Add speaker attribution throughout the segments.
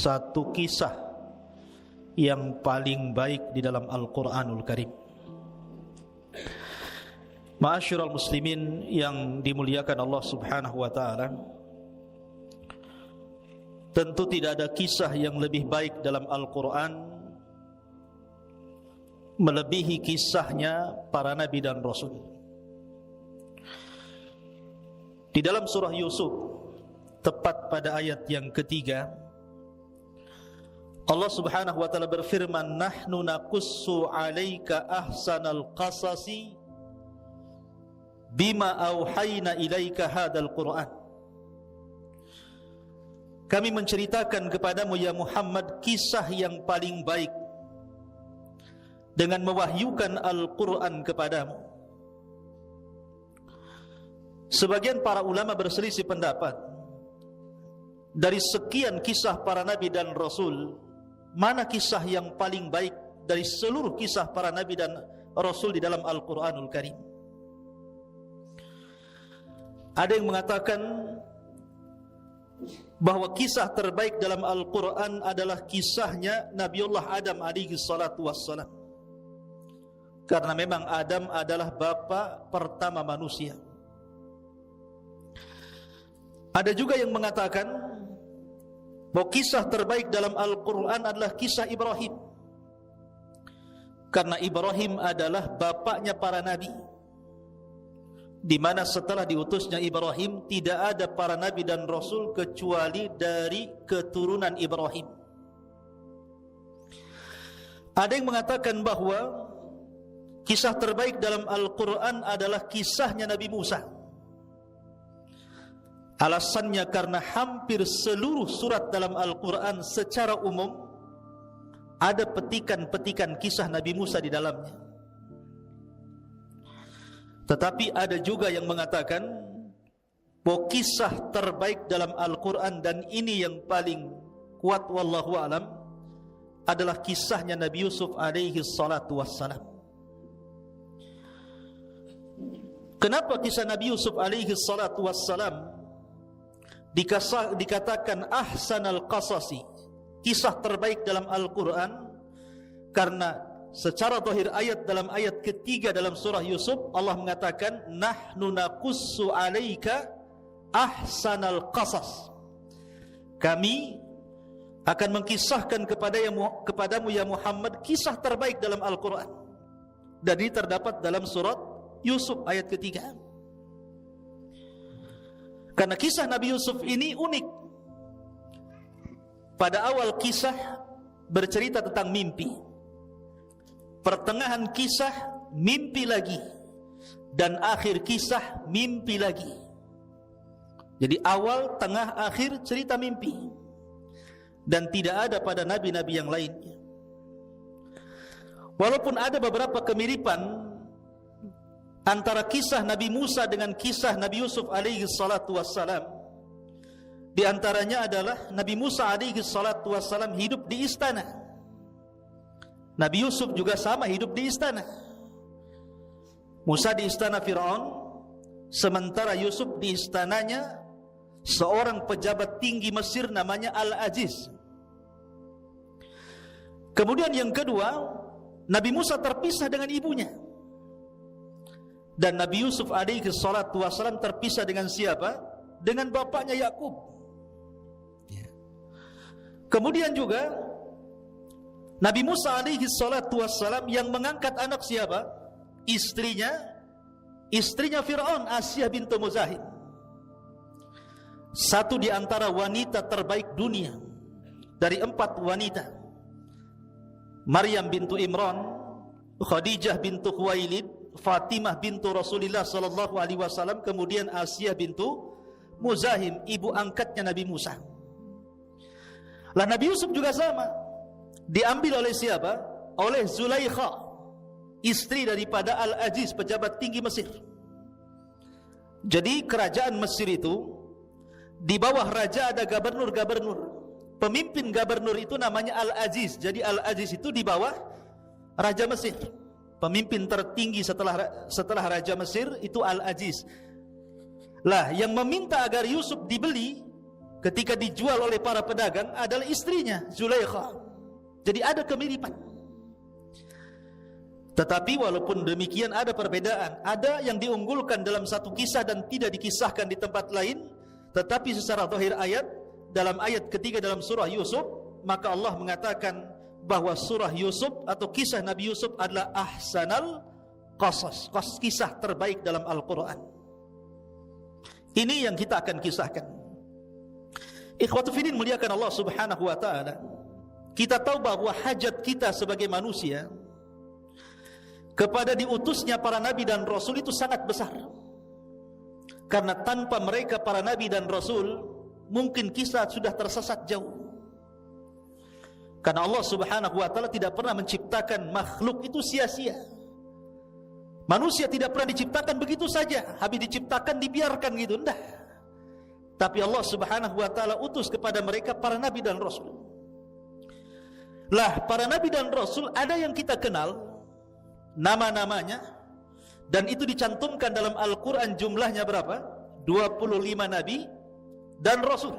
Speaker 1: satu kisah yang paling baik di dalam Al-Quranul Karim. Ma'asyiral muslimin yang dimuliakan Allah subhanahu wa ta'ala, tentu tidak ada kisah yang lebih baik dalam Al-Quran melebihi kisahnya para nabi dan rasul. Di dalam surah Yusuf, tepat pada ayat yang ketiga, Allah subhanahu wa ta'ala berfirman, nahnu naqussu alaika ahsanal qasasi bima auhayna ilaika hadal Qur'an. Kami menceritakan kepadamu ya Muhammad kisah yang paling baik dengan mewahyukan Al-Quran kepadamu. Sebagian para ulama berselisih pendapat, dari sekian kisah para nabi dan rasul, mana kisah yang paling baik dari seluruh kisah para nabi dan rasul di dalam Al-Quranul Karim? Ada yang mengatakan bahwa kisah terbaik dalam Al-Quran adalah kisahnya Nabiullah Adam alaihi salatu wassalam, karena memang Adam adalah bapa pertama manusia. Ada juga yang mengatakan bahwa kisah terbaik dalam Al-Quran adalah kisah Ibrahim, karena Ibrahim adalah bapaknya para nabi, di mana setelah diutusnya Ibrahim tidak ada para nabi dan rasul kecuali dari keturunan Ibrahim. Ada yang mengatakan bahwa kisah terbaik dalam Al-Quran adalah kisahnya Nabi Musa. Alasannya karena hampir seluruh surat dalam Al-Quran secara umum ada petikan-petikan kisah Nabi Musa di dalamnya. Tetapi ada juga yang mengatakan bahwa kisah terbaik dalam Al-Quran, dan ini yang paling kuat wallahu alam, adalah kisahnya Nabi Yusuf alaihi salatu wassalam. Kenapa kisah Nabi Yusuf alaihi salatu wassalam dikatakan ahsanal qasasi, kisah terbaik dalam Al-Quran? Karena secara zahir ayat, dalam ayat ketiga dalam surah Yusuf, Allah mengatakan nahnu naqussu alaika ahsanal qasas, kami akan mengkisahkan kepadamu ya Muhammad kisah terbaik dalam Al-Quran. Dan ini terdapat dalam surat Yusuf ayat ketiga. Karena kisah Nabi Yusuf ini unik. Pada awal kisah bercerita tentang mimpi, pertengahan kisah mimpi lagi, dan akhir kisah mimpi lagi. Jadi awal, tengah, akhir cerita mimpi. Dan tidak ada pada nabi-nabi yang lainnya. Walaupun ada beberapa kemiripan antara kisah Nabi Musa dengan kisah Nabi Yusuf alaihi salatu wassalam. Di antaranya adalah Nabi Musa alaihi salatu wassalam hidup di istana, Nabi Yusuf juga sama hidup di istana. Musa di istana Fir'aun, sementara Yusuf di istananya seorang pejabat tinggi Mesir namanya Al-Aziz. Kemudian yang kedua, Nabi Musa terpisah dengan ibunya, dan Nabi Yusuf alaihi salatu wassalam terpisah dengan siapa? Dengan bapaknya Yakub. Kemudian juga Nabi Musa alaihi salatu wassalam yang mengangkat anak siapa? Istrinya Fir'aun, Asyah bintu Muzahim. Satu di antara wanita terbaik dunia dari 4 wanita. Maryam bintu Imran, Khadijah bintu Khuwailid, Fatimah bintu Rasulullah sallallahu alaihi wasallam, kemudian Asyah bintu Muzahim, ibu angkatnya Nabi Musa. Lah Nabi Yusuf juga sama, diambil oleh siapa? Oleh Zulaikha, istri daripada Al-Aziz, pejabat tinggi Mesir. Jadi kerajaan Mesir itu di bawah raja ada gubernur-gubernur. Pemimpin gubernur itu namanya Al-Aziz. Jadi Al-Aziz itu di bawah raja Mesir. Pemimpin tertinggi setelah raja Mesir itu Al-Aziz. Lah yang meminta agar Yusuf dibeli ketika dijual oleh para pedagang adalah istrinya, Zulaikha. Jadi ada kemiripan. Tetapi walaupun demikian ada perbedaan. Ada yang diunggulkan dalam satu kisah dan tidak dikisahkan di tempat lain. Tetapi secara zahir ayat, dalam ayat ketiga dalam surah Yusuf, maka Allah mengatakan bahwa surah Yusuf atau kisah Nabi Yusuf adalah ahsanal qasas, kisah terbaik dalam Al-Quran. Ini yang kita akan kisahkan. Ikhwatu fillah muliakan Allah subhanahu wa ta'ala. Kita tahu bahwa hajat kita sebagai manusia kepada diutusnya para nabi dan rasul itu sangat besar. Karena tanpa mereka para nabi dan rasul, mungkin kita sudah tersesat jauh. Karena Allah subhanahu wa ta'ala tidak pernah menciptakan makhluk itu sia-sia. Manusia tidak pernah diciptakan begitu saja, habis diciptakan dibiarkan gitu, enggak. Tapi Allah subhanahu wa ta'ala utus kepada mereka para nabi dan rasul. Lah, para nabi dan rasul ada yang kita kenal nama-namanya, dan itu dicantumkan dalam Al-Quran. Jumlahnya berapa? 25 nabi dan rasul.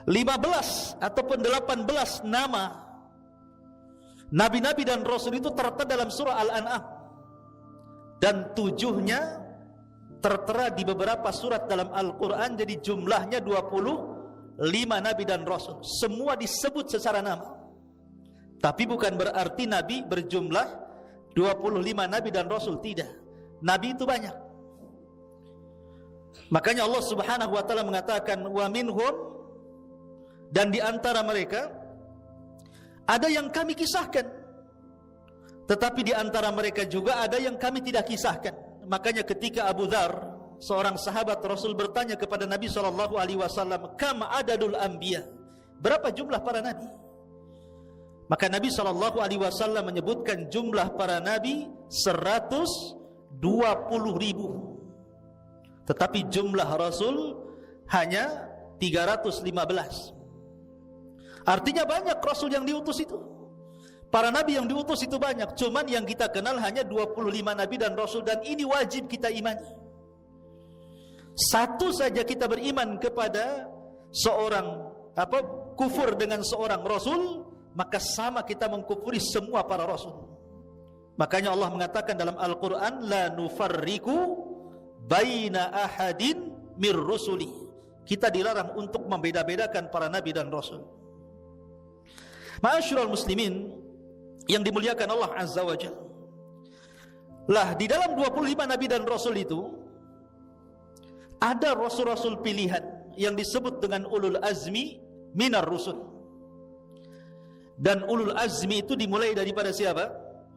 Speaker 1: 15 ataupun 18 nama nabi-nabi dan rasul itu tertera dalam surah Al-An'am, dan 7-nya tertera di beberapa surat dalam Al-Quran. Jadi jumlahnya 25 nabi dan rasul. Semua disebut secara nama. Tapi bukan berarti nabi berjumlah 25 nabi dan rasul, tidak. Nabi itu banyak. Makanya Allah subhanahu wa ta'ala mengatakan wa minhum, dan di antara mereka ada yang kami kisahkan, tetapi di antara mereka juga ada yang kami tidak kisahkan. Makanya ketika Abu Dzar, seorang sahabat Rasul, bertanya kepada Nabi SAW, kam adadul anbiya, berapa jumlah para nabi? Maka Nabi SAW menyebutkan jumlah para nabi 120.000. Tetapi jumlah Rasul hanya 315. Artinya banyak Rasul yang diutus itu. Para nabi yang diutus itu banyak. Cuman yang kita kenal hanya 25 nabi dan Rasul. Dan ini wajib kita imani. Satu saja kita beriman kepada seorang kufur dengan seorang Rasul, maka sama kita mengkufuri semua para Rasul. Makanya Allah mengatakan dalam Al-Quran, la nufarriku baina ahadin mir rusuli. Kita dilarang untuk membeda-bedakan para nabi dan Rasul. Ma'asyiral muslimin yang dimuliakan Allah Azza wa Jalla. Lah, di dalam 25 nabi dan Rasul itu ada Rasul-Rasul pilihan yang disebut dengan ulul azmi minar rusul. Dan ulul azmi itu dimulai daripada siapa?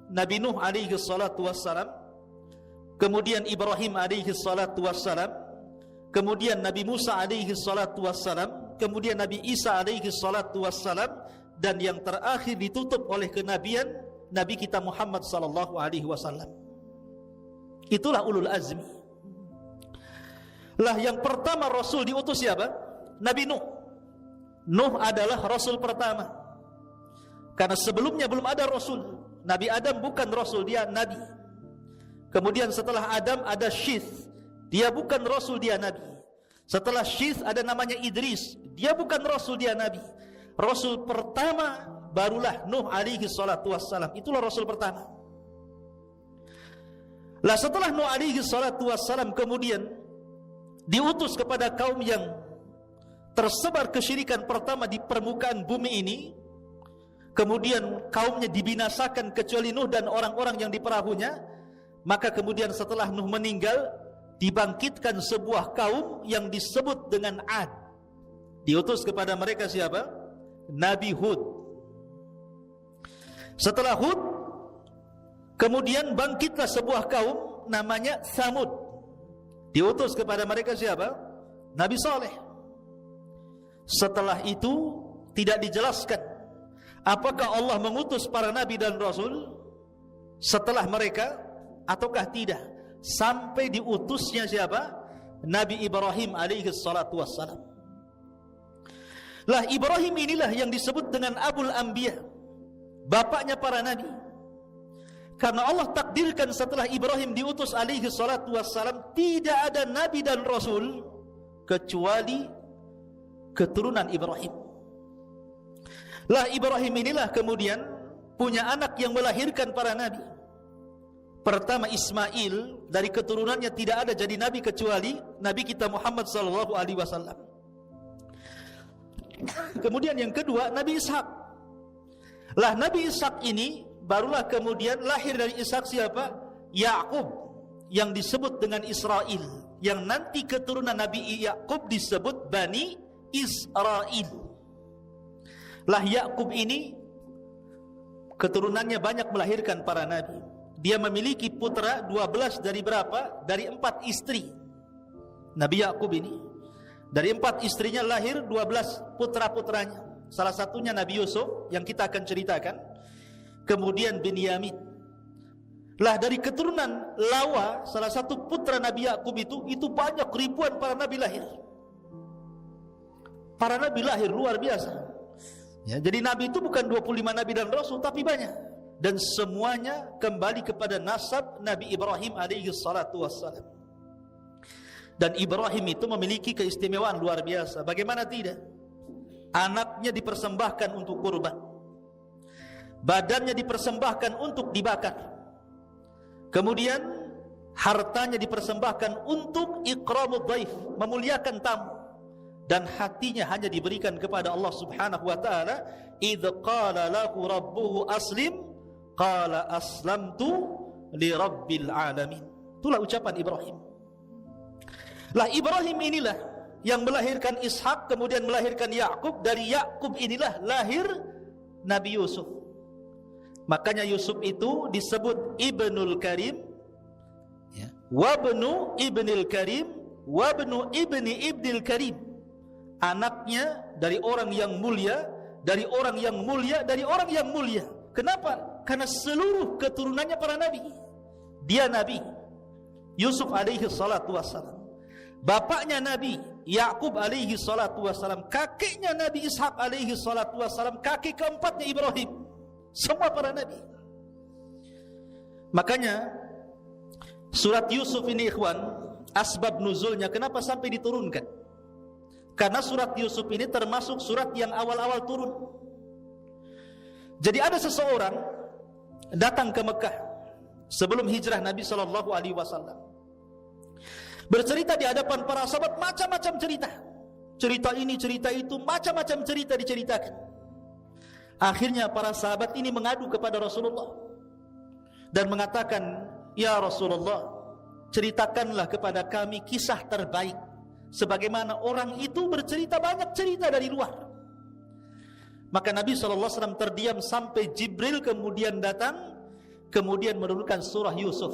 Speaker 1: Nabi Nuh alaihi salatu wassalam, kemudian Ibrahim alaihi salatu wassalam, kemudian Nabi Musa alaihi salatu wassalam, kemudian Nabi Isa alaihi salatu wassalam, dan yang terakhir ditutup oleh kenabian Nabi kita Muhammad sallallahu alaihi wasallam. Itulah ulul azmi. Lah, yang pertama Rasul diutus siapa? Nabi Nuh. Nuh adalah Rasul pertama. Karena sebelumnya belum ada Rasul. Nabi Adam bukan Rasul, dia Nabi. Kemudian setelah Adam ada Syith, dia bukan Rasul, dia Nabi. Setelah Syith ada namanya Idris, dia bukan Rasul, dia Nabi. Rasul pertama barulah Nuh alaihi salatu wassalam. Itulah Rasul pertama. Lah, setelah Nuh alaihi salatu wassalam kemudian diutus kepada kaum yang tersebar kesyirikan pertama di permukaan bumi ini. Kemudian kaumnya dibinasakan kecuali Nuh dan orang-orang yang di perahunya. Maka kemudian setelah Nuh meninggal, dibangkitkan sebuah kaum yang disebut dengan Ad. Diutus kepada mereka siapa? Nabi Hud. Setelah Hud, kemudian bangkitlah sebuah kaum namanya Tsamud. Diutus kepada mereka siapa? Nabi Saleh. Setelah itu tidak dijelaskan apakah Allah mengutus para nabi dan rasul setelah mereka ataukah tidak, sampai diutusnya siapa? Nabi Ibrahim alaihi salatu wassalam. Lah, Ibrahim inilah yang disebut dengan Abul Anbiya, bapaknya para nabi. Karena Allah takdirkan setelah Ibrahim diutus alaihi salatu wassalam, tidak ada nabi dan rasul kecuali keturunan Ibrahim. Lah Ibrahim inilah kemudian punya anak yang melahirkan para nabi. Pertama Ismail, dari keturunannya tidak ada jadi nabi kecuali Nabi kita Muhammad sallallahu alaihi wasallam. Kemudian yang kedua Nabi Ishak. Lah Nabi Ishak ini barulah kemudian lahir dari Ishak siapa? Yakub, yang disebut dengan Israel, yang nanti keturunan Nabi Yakub disebut Bani Israel. Lah Yakub ini keturunannya banyak melahirkan para nabi. Dia memiliki putra 12 dari berapa? Dari 4 istri. Nabi Yakub ini dari 4 istrinya lahir 12 putra-putranya. Salah satunya Nabi Yusuf yang kita akan ceritakan. Kemudian Binyamin. Lah dari keturunan Lawa, salah satu putra Nabi Yakub itu banyak ribuan para nabi lahir. Para nabi lahir luar biasa. Ya, jadi nabi itu bukan 25 nabi dan rasul, tapi banyak. Dan semuanya kembali kepada nasab Nabi Ibrahim alaihi salatu wassalam. Dan Ibrahim itu memiliki keistimewaan luar biasa. Bagaimana tidak? Anaknya dipersembahkan untuk kurban, badannya dipersembahkan untuk dibakar, kemudian hartanya dipersembahkan untuk ikramud dhaif, memuliakan tamu, dan hatinya hanya diberikan kepada Allah Subhanahu wa taala. Idz qala lahu rabbuhu aslim qala aslamtu li rabbil alamin. Itulah ucapan Ibrahim. Lah Ibrahim inilah yang melahirkan Ishak, kemudian melahirkan Yakub. Dari Yakub inilah lahir Nabi Yusuf. Makanya Yusuf itu disebut Ibnul Karim, ya, wabnu Ibnil Karim, wabnu Ibni Ibnil Karim. Anaknya dari orang yang mulia, dari orang yang mulia, dari orang yang mulia. Kenapa? Karena seluruh keturunannya para nabi. Dia nabi Yusuf alaihi salatu wassalam, bapaknya Nabi Yakub alaihi salatu wassalam, kakeknya Nabi Ishak alaihi salatu wassalam, kakek keempatnya Ibrahim. Semua para nabi. Makanya surat Yusuf ini ikhwan, asbab nuzulnya kenapa sampai diturunkan? Karena surat Yusuf ini termasuk surat yang awal-awal turun. Jadi ada seseorang datang ke Mekah sebelum hijrah Nabi sallallahu alaihi wasallam, bercerita di hadapan para sahabat macam-macam cerita. Cerita ini, cerita itu, macam-macam cerita diceritakan. Akhirnya para sahabat ini mengadu kepada Rasulullah dan mengatakan, "Ya Rasulullah, ceritakanlah kepada kami kisah terbaik, sebagaimana orang itu bercerita banyak cerita dari luar." Maka Nabi SAW terdiam sampai Jibril kemudian datang, kemudian menurunkan surah Yusuf.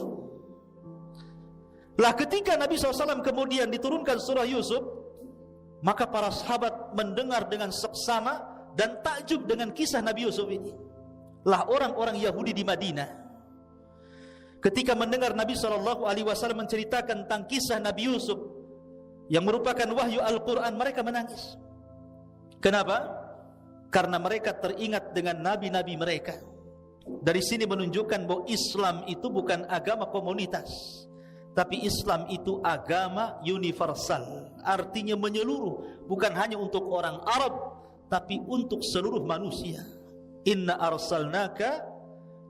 Speaker 1: Lah ketika Nabi SAW kemudian diturunkan surah Yusuf, maka para sahabat mendengar dengan seksama dan takjub dengan kisah Nabi Yusuf ini. Lah orang-orang Yahudi di Madinah, ketika mendengar Nabi SAW menceritakan tentang kisah Nabi Yusuf yang merupakan wahyu Al-Quran, mereka menangis. Kenapa? Karena mereka teringat dengan nabi-nabi mereka. Dari sini menunjukkan bahwa Islam itu bukan agama komunitas, tapi Islam itu agama universal. Artinya menyeluruh, bukan hanya untuk orang Arab, tapi untuk seluruh manusia. Inna arsalnaka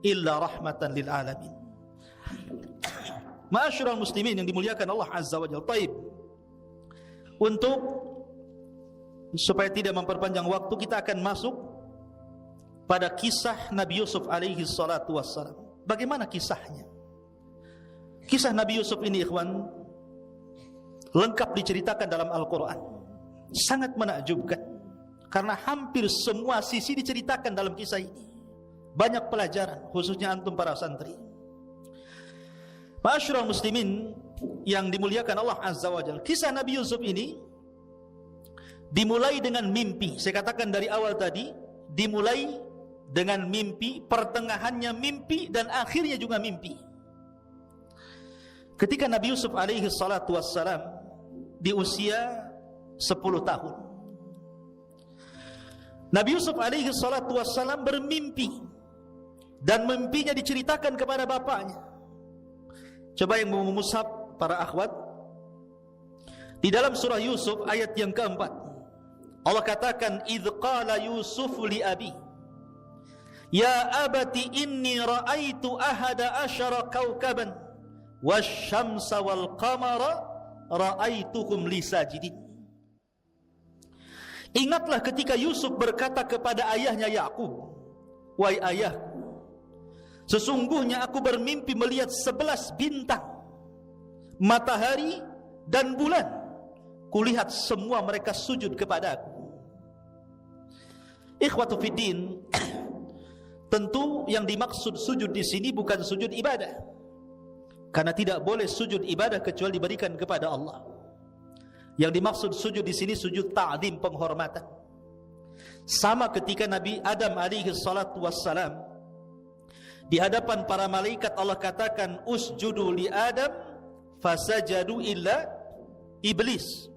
Speaker 1: illa rahmatan lil alamin. Ma'asyiral muslimin yang dimuliakan Allah Azza wa Jalla. Taib. Untuk supaya tidak memperpanjang waktu, kita akan masuk pada kisah Nabi Yusuf alaihi salatu wassalam. Bagaimana kisahnya? Kisah Nabi Yusuf ini ikhwan lengkap diceritakan dalam Al-Quran. Sangat menakjubkan, karena hampir semua sisi diceritakan dalam kisah ini. Banyak pelajaran, khususnya antum para santri. Ma'asyiral muslimin yang dimuliakan Allah Azza wa Jalla, kisah Nabi Yusuf ini dimulai dengan mimpi. Saya katakan dari awal tadi, dimulai dengan mimpi, pertengahannya mimpi, dan akhirnya juga mimpi. Ketika Nabi Yusuf alaihi salatu wassalam di usia 10 tahun, Nabi Yusuf alaihi salatu wassalam bermimpi, dan mimpinya diceritakan kepada bapaknya. Coba yang mau mushaf para akhwat, di dalam surah Yusuf ayat yang keempat, Allah katakan, "Idz qala Yusuf li abi, ya abati inni ra'aitu ahada asyara kawkaban wasyamsa wal qamara ra'aituhum li sajidin." Ingatlah ketika Yusuf berkata kepada ayahnya Yakub, "Wahai ayahku, sesungguhnya aku bermimpi melihat 11 bintang, matahari dan bulan. Kulihat semua mereka sujud kepada aku." Ikhwatu fiddin, tentu yang dimaksud sujud di sini bukan sujud ibadah, karena tidak boleh sujud ibadah kecuali diberikan kepada Allah. Yang dimaksud sujud di sini sujud ta'zim, penghormatan. Sama ketika Nabi Adam alaihi salatu wassalam di hadapan para malaikat, Allah katakan, "Usjudu li Adam fasajadu illa iblis."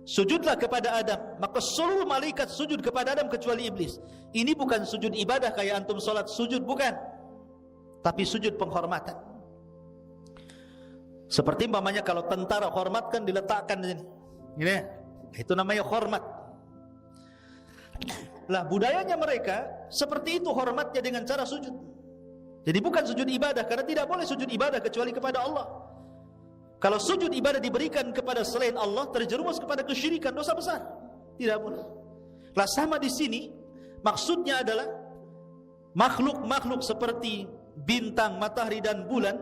Speaker 1: Sujudlah kepada Adam, maka seluruh malaikat sujud kepada Adam kecuali iblis. Ini bukan sujud ibadah kayak antum salat sujud, bukan, tapi sujud penghormatan. Seperti umpamanya kalau tentara hormatkan, diletakkan di sini, ini, itu namanya hormat. Lah budayanya mereka seperti itu hormatnya dengan cara sujud. Jadi bukan sujud ibadah, karena tidak boleh sujud ibadah kecuali kepada Allah. Kalau sujud ibadah diberikan kepada selain Allah, terjerumus kepada kesyirikan, dosa besar. Tidak boleh. Lah sama di sini, maksudnya adalah makhluk-makhluk seperti bintang, matahari dan bulan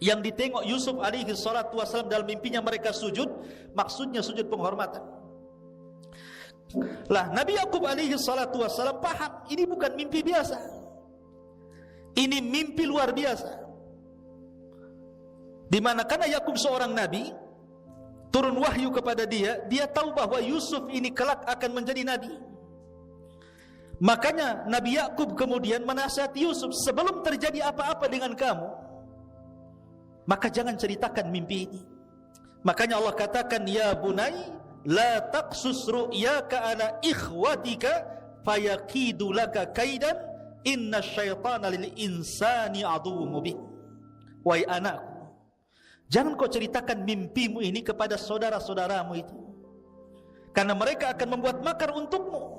Speaker 1: yang ditengok Yusuf alaihi salatu wasallam dalam mimpinya mereka sujud, maksudnya sujud penghormatan. Lah Nabi Yakub alaihi salatu wasallam paham, ini bukan mimpi biasa. Ini mimpi luar biasa. Di mana karena Yakub seorang nabi, turun wahyu kepada dia, dia tahu bahwa Yusuf ini kelak akan menjadi nabi. Makanya Nabi Yakub kemudian menasihati Yusuf, sebelum terjadi apa-apa dengan kamu, maka jangan ceritakan mimpi ini. Makanya Allah katakan, "Ya bunai, la taqsus ru'yaka ala ikhwatika fayaqidu laka kaidan, inna syaitana lil insani aduwwum mubin." Wahai anakku, jangan kau ceritakan mimpimu ini kepada saudara-saudaramu itu, karena mereka akan membuat makar untukmu.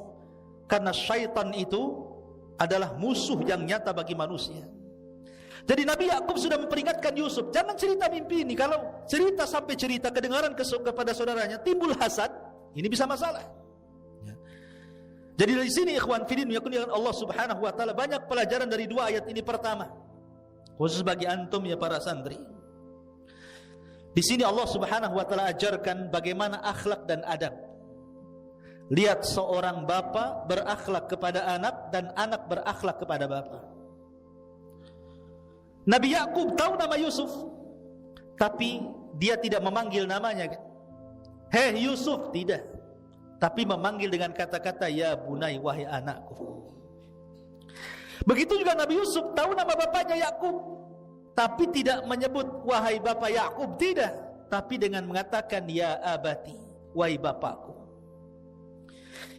Speaker 1: Karena syaitan itu adalah musuh yang nyata bagi manusia. Jadi Nabi Yakub sudah memperingatkan Yusuf, jangan cerita mimpi ini. Kalau cerita sampai cerita kedengaran kepada saudaranya, timbul hasad, ini bisa masalah. Jadi dari sini ikhwan fillah yakun Allah Subhanahu wa taala, banyak pelajaran dari dua ayat ini. Pertama, khusus bagi antum ya para santri, di sini Allah Subhanahu wa taala ajarkan bagaimana akhlak dan adab. Lihat seorang bapa berakhlak kepada anak dan anak berakhlak kepada bapa. Nabi Yakub tahu nama Yusuf, tapi dia tidak memanggil namanya kan? "Hei Yusuf," tidak, tapi memanggil dengan kata-kata "Ya bunai," wahai anakku. Begitu juga Nabi Yusuf tahu nama bapaknya Yakub, tapi tidak menyebut "Wahai bapak Yakub," tidak, tapi dengan mengatakan "Ya abati," wahai bapakku.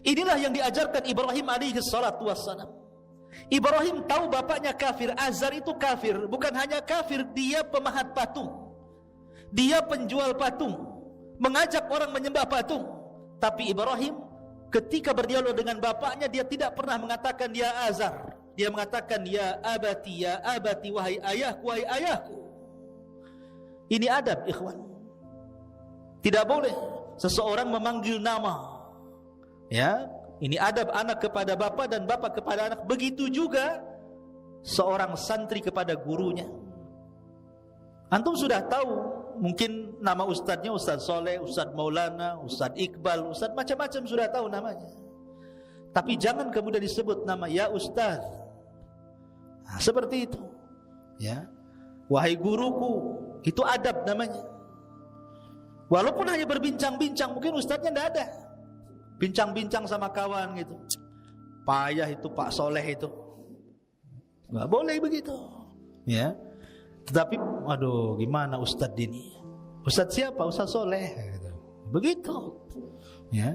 Speaker 1: Inilah yang diajarkan Ibrahim alaihi salatu wassalam. Ibrahim tahu bapaknya kafir, Azar itu kafir. Bukan hanya kafir, dia pemahat patung, dia penjual patung, mengajak orang menyembah patung. Tapi Ibrahim ketika berdialog dengan bapaknya, dia tidak pernah mengatakan "Ya Azar", dia mengatakan "Ya abati, wahai ayahku, wahai ayahku." Ini adab ikhwan. Tidak boleh seseorang memanggil nama. Ya, ini adab anak kepada bapak dan bapak kepada anak. Begitu juga seorang santri kepada gurunya. Antum sudah tahu mungkin nama ustadznya, Ustadz Soleh, Ustadz Maulana, Ustadz Iqbal, Ustadz macam-macam sudah tahu namanya. Tapi jangan kemudian disebut nama "Ya Ustadz". Nah, seperti itu. Ya, "Wahai guruku", itu adab namanya. Walaupun hanya berbincang-bincang, mungkin ustadznya tidak ada, bincang-bincang sama kawan gitu, payah itu Pak Soleh itu, nggak boleh begitu. Ya, tetapi aduh gimana ustadz ini, ustadz siapa? Ustadz Soleh, begitu. Ya,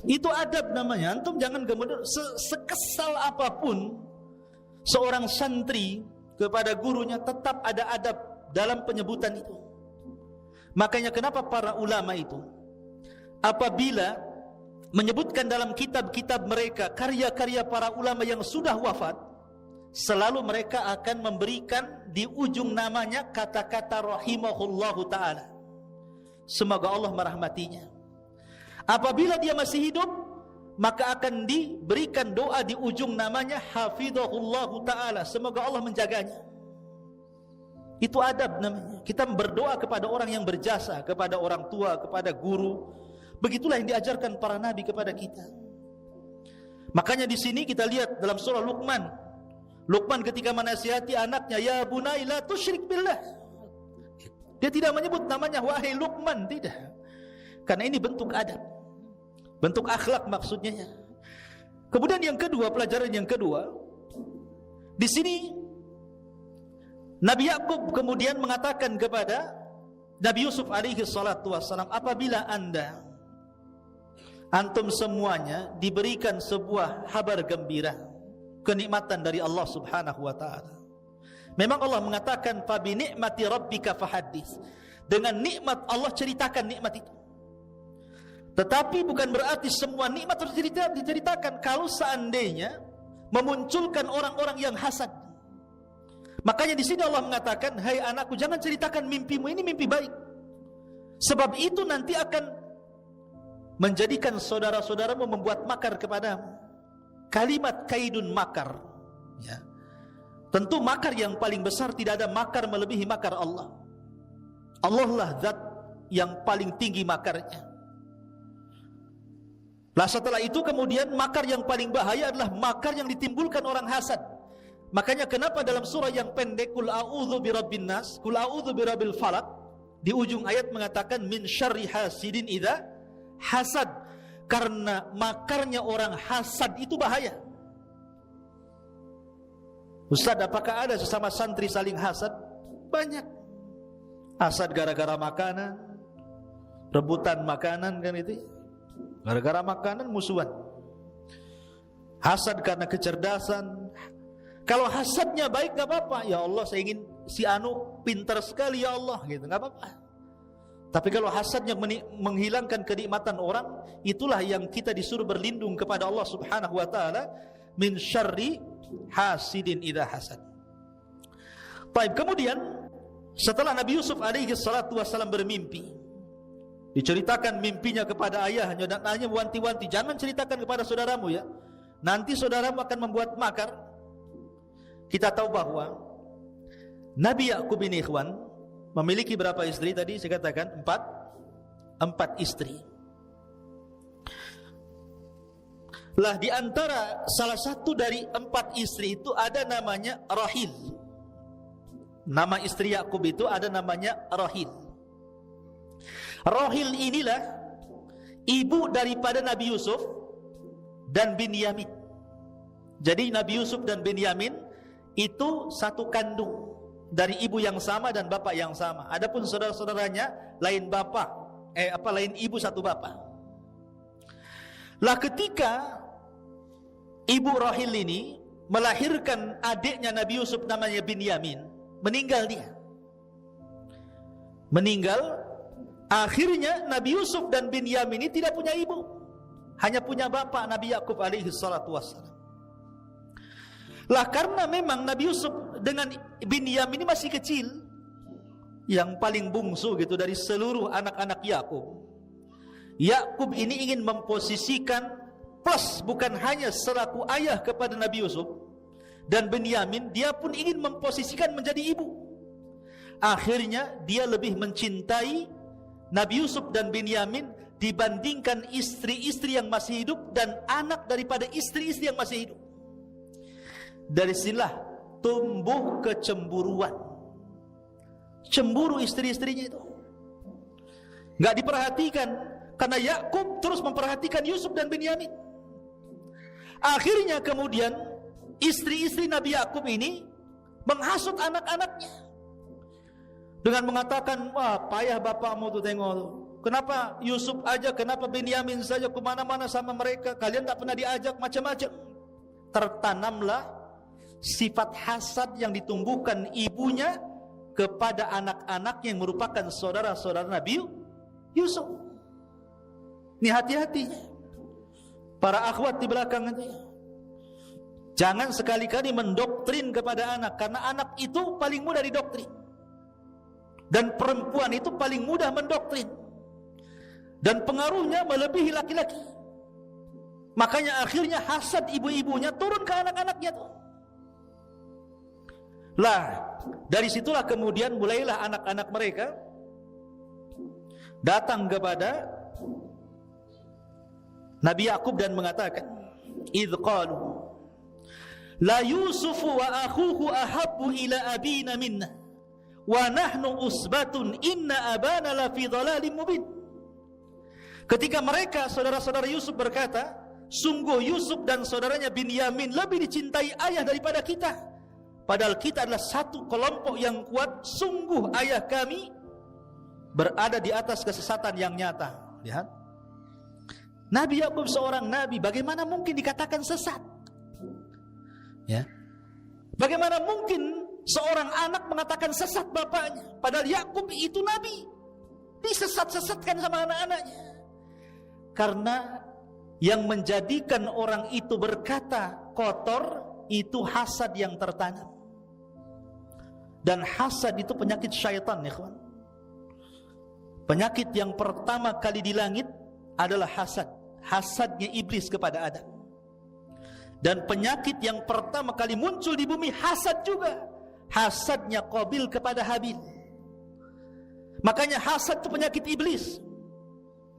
Speaker 1: itu adab namanya. Antum jangan kemudian sekesal apapun seorang santri kepada gurunya, tetap ada adab dalam penyebutan itu. Makanya kenapa para ulama itu apabila menyebutkan dalam kitab-kitab mereka, karya-karya para ulama yang sudah wafat, selalu mereka akan memberikan di ujung namanya kata-kata rahimahullahu ta'ala, semoga Allah merahmatinya. Apabila dia masih hidup, maka akan diberikan doa di ujung namanya hafizahullahu ta'ala, semoga Allah menjaganya. Itu adab namanya. Kita berdoa kepada orang yang berjasa, kepada orang tua, kepada guru. Begitulah yang diajarkan para nabi kepada kita. Makanya di sini kita lihat dalam surah Luqman. Luqman ketika menasihati anaknya, ya bunai la tusyrik billah. Dia tidak menyebut namanya wahai Luqman, tidak. Karena ini bentuk adab, bentuk akhlak maksudnya. Kemudian yang kedua, pelajaran yang kedua, di sini Nabi Yakub kemudian mengatakan kepada Nabi Yusuf alaihi salatu wassalam, apabila antum semuanya diberikan sebuah kabar gembira, kenikmatan dari Allah subhanahu wa ta'ala. Memang Allah mengatakan, fabi ni'mati rabbika fahaddits, dengan nikmat Allah ceritakan nikmat itu. Tetapi bukan berarti semua nikmat harus diceritakan. Kalau seandainya memunculkan orang-orang yang hasad, makanya di sini Allah mengatakan, hai anakku, jangan ceritakan mimpimu, ini mimpi baik. Sebab itu nanti akan menjadikan saudara-saudaramu membuat makar kepadamu. Kalimat kaidun makar, ya. Tentu makar yang paling besar, tidak ada makar melebihi makar Allah. Allah lah zat yang paling tinggi makarnya. Lah setelah itu kemudian makar yang paling bahaya adalah makar yang ditimbulkan orang hasad. Makanya kenapa dalam surah yang pendek, Qul a'udzu birabbin nas, Qul a'udzu birabbil falaq, di ujung ayat mengatakan min syarri hasidin idza hasad, karena makarnya orang hasad itu bahaya. Ustaz, apakah ada sesama santri saling hasad? Banyak. Hasad gara-gara makanan, rebutan makanan, kan itu. Gara-gara makanan musuhan. Hasad karena kecerdasan. Kalau hasadnya baik gak apa-apa. Ya Allah, saya ingin si Anu pintar sekali ya Allah, gitu, gak apa-apa. Tapi kalau hasadnya menghilangkan kenikmatan orang, itulah yang kita disuruh berlindung kepada Allah subhanahu wa ta'ala, min syarri hasidin idza hasad. Baik, kemudian setelah Nabi Yusuf alaihi salatu wassalam bermimpi, diceritakan mimpinya kepada ayahnya, dan ayahnya wanti-wanti, jangan ceritakan kepada saudaramu ya, nanti saudaramu akan membuat makar. Kita tahu bahwa Nabi Yakub ini, ikhwan, memiliki berapa istri tadi? Saya katakan empat istri. Lah di antara salah satu dari 4 istri itu ada namanya Rahil. Nama istri Yakub itu ada namanya Rahil. Rahil inilah ibu daripada Nabi Yusuf dan Binyamin. Jadi Nabi Yusuf dan Binyamin itu satu kandung, dari ibu yang sama dan bapak yang sama. Adapun saudara-saudaranya lain bapak, lain ibu satu bapak. Lah ketika ibu Rahil ini melahirkan adiknya Nabi Yusuf namanya Binyamin, meninggal dia. Meninggal. Akhirnya Nabi Yusuf dan Binyamin ini tidak punya ibu, hanya punya bapak Nabi Yakub alaihi salatu wassalam. Lah karena memang Nabi Yusuf dengan Binyamin ini masih kecil, yang paling bungsu gitu dari seluruh anak-anak Yakub. Yakub ini ingin memposisikan plus, bukan hanya selaku ayah kepada Nabi Yusuf dan Binyamin, dia pun ingin memposisikan menjadi ibu. Akhirnya dia lebih mencintai Nabi Yusuf dan Binyamin dibandingkan istri-istri yang masih hidup dan anak daripada istri-istri yang masih hidup. Dari sinilah tumbuh kecemburuan. Cemburu istri-istrinya itu nggak diperhatikan, karena Yakub terus memperhatikan Yusuf dan Binyamin. Akhirnya kemudian istri-istri Nabi Yakub ini menghasut anak-anaknya dengan mengatakan, wah payah bapakmu tuh, tengok tuh. Kenapa Yusuf aja, kenapa Binyamin saja, kemana-mana sama mereka, kalian tak pernah diajak, macam-macam. Tertanamlah sifat hasad yang ditumbuhkan ibunya kepada anak-anak yang merupakan saudara-saudara Nabi Yusuf. Ini hati-hatinya. para akhwat di belakang itu, jangan sekali-kali mendoktrin kepada anak, karena anak itu paling mudah didoktrin. Dan perempuan itu paling mudah mendoktrin. Dan pengaruhnya melebihi laki-laki. Makanya akhirnya hasad ibu-ibunya turun ke anak-anaknya tuh. Lah, dari situlah kemudian mulailah anak-anak mereka datang kepada Nabi Yakub dan mengatakan, "Idz qalu la Yusufu wa akhuhu ahabbu ila abina minna wa nahnu usbatun inna abana la fi dhalalin mubin." Ketika mereka saudara-saudara Yusuf berkata, sungguh Yusuf dan saudaranya Binyamin lebih dicintai ayah daripada kita, padahal kita adalah satu kelompok yang kuat. Sungguh ayah kami berada di atas kesesatan yang nyata. Lihat, Nabi Yakub seorang nabi, bagaimana mungkin dikatakan sesat? Ya, bagaimana mungkin seorang anak mengatakan sesat bapaknya, padahal Yakub itu nabi, disesat-sesatkan sama anak-anaknya. Karena yang menjadikan orang itu berkata kotor itu hasad yang tertanam. Dan hasad itu penyakit syaitan, ya kawan. Penyakit yang pertama kali di langit adalah hasad. Hasadnya iblis kepada Adam. Dan penyakit yang pertama kali muncul di bumi hasad juga. Hasadnya Qabil kepada Habil. Makanya hasad itu penyakit iblis,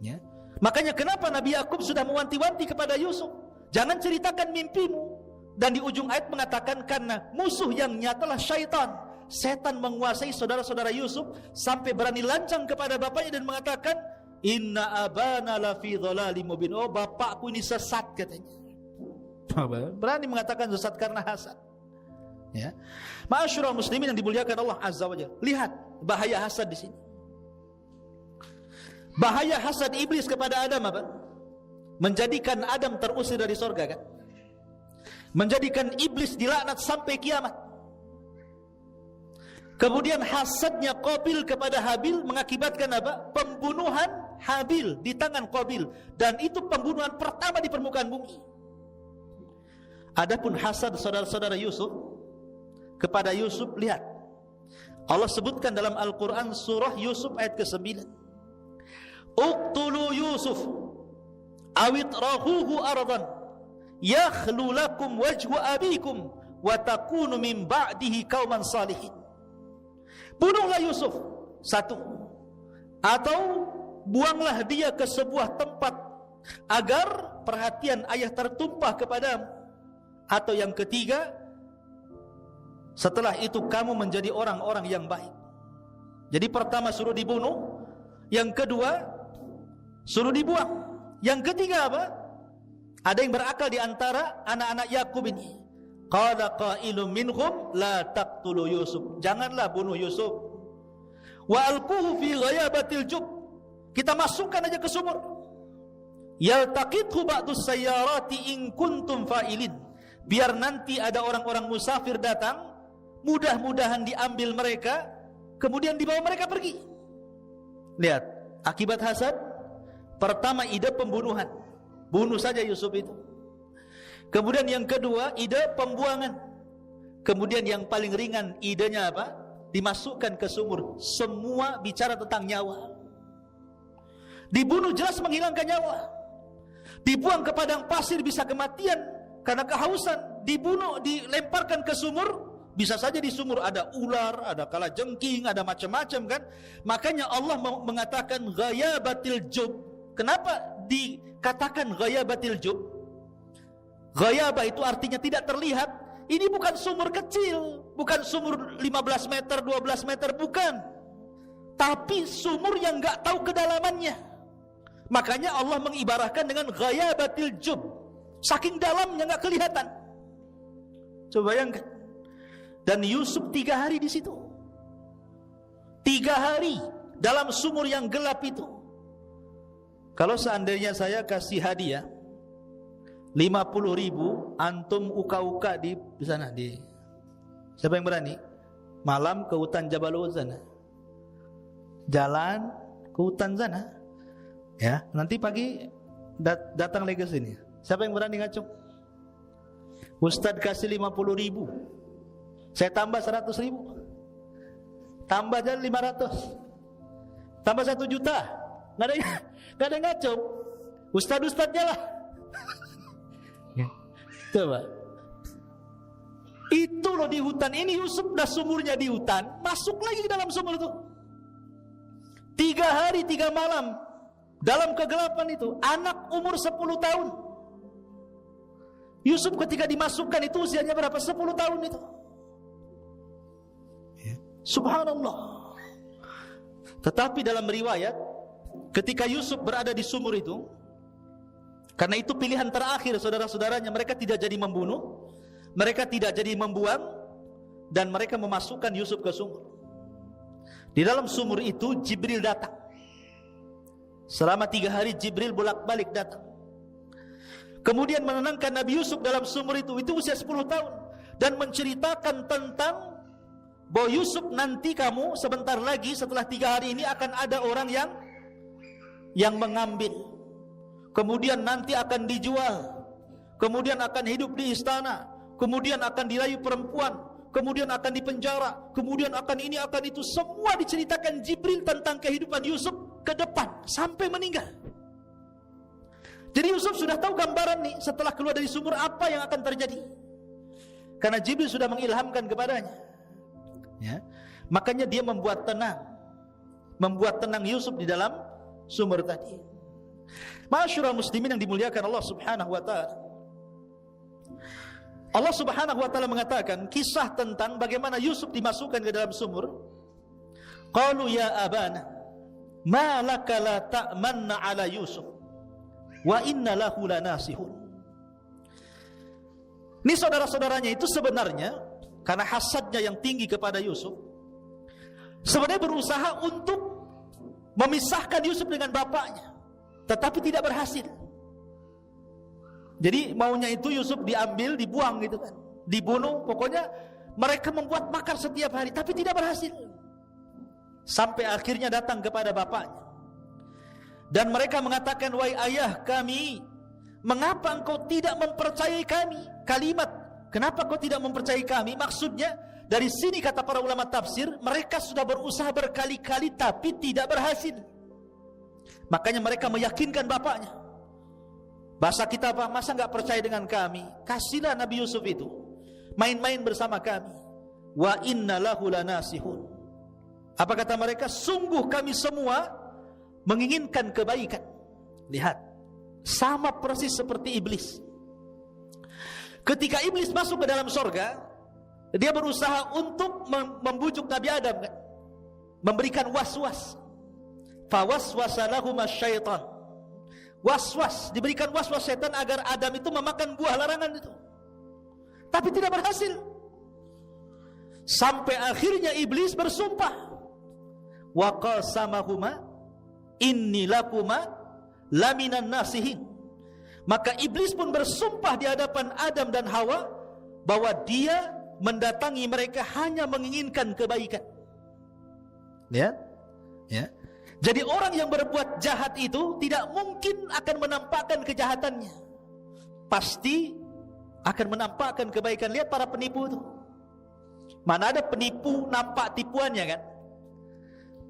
Speaker 1: ya. Makanya kenapa Nabi Yakub sudah mewanti-wanti kepada Yusuf, jangan ceritakan mimpimu. Dan di ujung ayat mengatakan, karena musuh yang nyatalah syaitan. Setan menguasai saudara-saudara Yusuf sampai berani lancang kepada bapaknya dan mengatakan, "Inna abana lafi dhalalim mubin." Oh, bapakku ini sesat katanya. Berani mengatakan sesat karena hasad. Ya. Ma'asyiral muslimin yang dimuliakan Allah Azza wa Jalla. Lihat bahaya hasad di sini. Bahaya hasad iblis kepada Adam apa? Menjadikan Adam terusir dari surga, kan? Menjadikan iblis dilaknat sampai kiamat. Kemudian hasadnya Qabil kepada Habil mengakibatkan apa? Pembunuhan Habil di tangan Qabil, dan itu pembunuhan pertama di permukaan bumi. Adapun hasad saudara-saudara Yusuf kepada Yusuf, lihat Allah sebutkan dalam Al-Quran surah Yusuf ayat ke-9, "Uqtulu Yusuf awit rahuhu ardan yakhlu lakum wajhu abikum wa takunu min ba'dihi qauman salihin." Bunuhlah Yusuf, satu, atau buanglah dia ke sebuah tempat agar perhatian ayah tertumpah kepadamu, atau yang ketiga, setelah itu kamu menjadi orang-orang yang baik. Jadi pertama suruh dibunuh, yang kedua suruh dibuang, yang ketiga apa? Ada yang berakal di antara anak-anak Yakub ini. Qala qailum minhum la taqtulu Yusuf. Janganlah bunuh Yusuf. Wa alquhu fi ghayabatil jub. Kita masukkan aja ke sumur. Yaltaqithu ba'dus sayyarati in kuntum fa'ilin. Biar nanti ada orang-orang musafir datang, mudah-mudahan diambil mereka, kemudian dibawa mereka pergi. Lihat, akibat hasad. Pertama ide pembunuhan. Bunuh saja Yusuf itu. Kemudian yang kedua, ide pembuangan. Kemudian yang paling ringan, idenya apa? Dimasukkan ke sumur. Semua bicara tentang nyawa. Dibunuh jelas menghilangkan nyawa. Dibuang ke padang pasir bisa kematian karena kehausan. Dibunuh, dilemparkan ke sumur, bisa saja di sumur ada ular, ada kalajengking, ada macam-macam, kan? Makanya Allah mengatakan ghayabatil jub. Kenapa dikatakan ghayabatil jub? Ghayabah itu artinya tidak terlihat. Ini bukan sumur kecil, bukan sumur 15 meter, 12 meter, bukan. Tapi sumur yang enggak tahu kedalamannya. Makanya Allah mengibarahkan dengan ghayabatil jub. Saking dalamnya enggak kelihatan. Coba bayangkan. Dan Yusuf 3 hari di situ. 3 hari dalam sumur yang gelap itu. Kalau seandainya saya kasih hadiah 50.000, antum uka-uka di sana, di siapa yang berani? Malam ke hutan Jabal sana, jalan ke hutan sana, ya. Nanti pagi datang lagi ke sini. Siapa yang berani ngacung? Ustaz kasih 50.000, saya tambah 100.000, tambah jadi 500, tambah 1 juta. Nggak ada yang ngacung. Ustadz-ustadznya lah. Coba. Itu loh di hutan ini, Yusuf dah sumurnya di hutan, masuk lagi ke dalam sumur itu. 3 hari 3 malam dalam kegelapan itu. Anak umur 10 tahun. Yusuf ketika dimasukkan itu usianya berapa? 10 tahun itu. Subhanallah. Tetapi dalam riwayat, ketika Yusuf berada di sumur itu, karena itu pilihan terakhir saudara-saudaranya, mereka tidak jadi membunuh, mereka tidak jadi membuang, dan mereka memasukkan Yusuf ke sumur. Di dalam sumur itu Jibril datang. Selama 3 hari Jibril bolak-balik datang. Kemudian menenangkan Nabi Yusuf dalam sumur itu usia 10 tahun, dan menceritakan tentang bahwa Yusuf, nanti kamu sebentar lagi setelah 3 hari ini akan ada orang yang mengambil, kemudian nanti akan dijual, kemudian akan hidup di istana, kemudian akan dirayu perempuan, kemudian akan dipenjara, kemudian akan ini akan itu. Semua diceritakan Jibril tentang kehidupan Yusuf ke depan sampai meninggal. Jadi Yusuf sudah tahu gambaran nih setelah keluar dari sumur apa yang akan terjadi, karena Jibril sudah mengilhamkan kepadanya. Ya, makanya dia membuat tenang Yusuf di dalam sumur tadi. Ma'asyiral muslimin yang dimuliakan Allah Subhanahu wa taala. Allah Subhanahu wa taala mengatakan kisah tentang bagaimana Yusuf dimasukkan ke dalam sumur. Qalu ya abana ma laka la ta'manna ala Yusuf wa inna lahu lanasihun. Ini saudara-saudaranya itu sebenarnya karena hasadnya yang tinggi kepada Yusuf, sebenarnya berusaha untuk memisahkan Yusuf dengan bapaknya, tetapi tidak berhasil. Jadi maunya itu Yusuf diambil, dibuang gitu kan, dibunuh, pokoknya mereka membuat makar setiap hari, tapi tidak berhasil. Sampai akhirnya datang kepada bapaknya, dan mereka mengatakan, wahai ayah kami, mengapa engkau tidak mempercayai kami? Kalimat kenapa kau tidak mempercayai kami, maksudnya dari sini kata para ulama tafsir, mereka sudah berusaha berkali-kali tapi tidak berhasil. Makanya mereka meyakinkan bapaknya. Bahasa kita apa? Masa enggak percaya dengan kami? Kasihlah Nabi Yusuf itu main-main bersama kami. Wa inna lahu lanasihun. Apa kata mereka? Sungguh kami semua menginginkan kebaikan. Lihat, sama persis seperti iblis. Ketika iblis masuk ke dalam sorga, dia berusaha untuk membujuk Nabi Adam kan? Memberikan was-was. Fawaswasa lahuma syaitan. Was-was, diberikan was-was setan agar Adam itu memakan buah larangan itu. Tapi tidak berhasil. Sampai akhirnya iblis bersumpah. Wa qasamahuma inni lakuma laminan nasihin. Maka iblis pun bersumpah di hadapan Adam dan Hawa bahwa dia mendatangi mereka hanya menginginkan kebaikan. Ya? Ya. Jadi orang yang berbuat jahat itu tidak mungkin akan menampakkan kejahatannya. Pasti akan menampakkan kebaikan. Lihat para penipu itu. Mana ada penipu nampak tipuannya kan?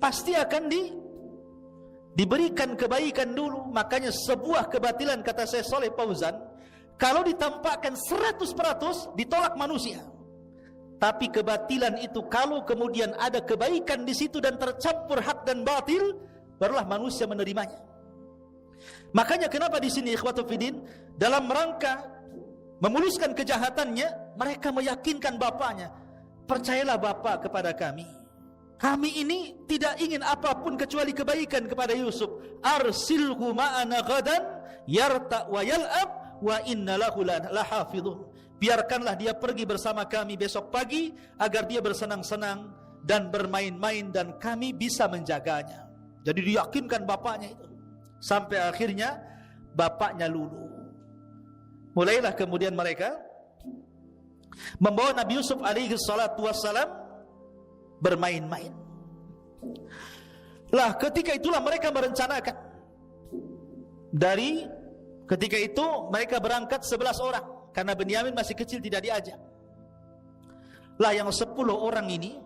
Speaker 1: Pasti akan diberikan kebaikan dulu. Makanya sebuah kebatilan, kata Syekh Shalih Fauzan, kalau ditampakkan 100% ditolak manusia. Tapi kebatilan itu kalau kemudian ada kebaikan di situ dan tercampur hak dan batil, barulah manusia menerimanya. Makanya kenapa di sini ikhwatul fiddin, dalam rangka memuluskan kejahatannya, mereka meyakinkan bapaknya, percayalah bapak kepada kami. Kami ini tidak ingin apapun kecuali kebaikan kepada Yusuf. Arsilhu ma'ana ghadan yarta wa yal'ab wa inna lahu lahafidhun. Biarkanlah dia pergi bersama kami besok pagi agar dia bersenang-senang dan bermain-main dan kami bisa menjaganya. Jadi diyakinkan bapaknya itu. Sampai akhirnya bapaknya luluh. Mulailah kemudian mereka membawa Nabi Yusuf alaihi salatu wassalam bermain-main. Lah ketika itulah mereka merencanakan dari Ketika itu mereka berangkat 11 orang karena Benyamin masih kecil tidak diajak. Lah yang 10 orang ini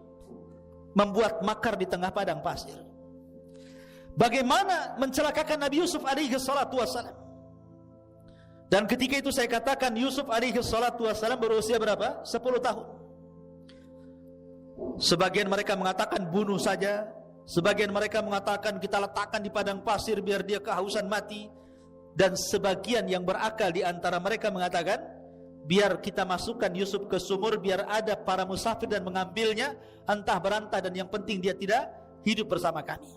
Speaker 1: membuat makar di tengah padang pasir. Bagaimana mencelakakan Nabi Yusuf alaihi salatu wassalam. Dan ketika itu saya katakan Yusuf alaihi salatu wassalam berusia berapa? 10 tahun. Sebagian mereka mengatakan bunuh saja, sebagian mereka mengatakan kita letakkan di padang pasir biar dia kehausan mati, dan sebagian yang berakal di antara mereka mengatakan biar kita masukkan Yusuf ke sumur biar ada para musafir dan mengambilnya entah berantah, dan yang penting dia tidak hidup bersama kami.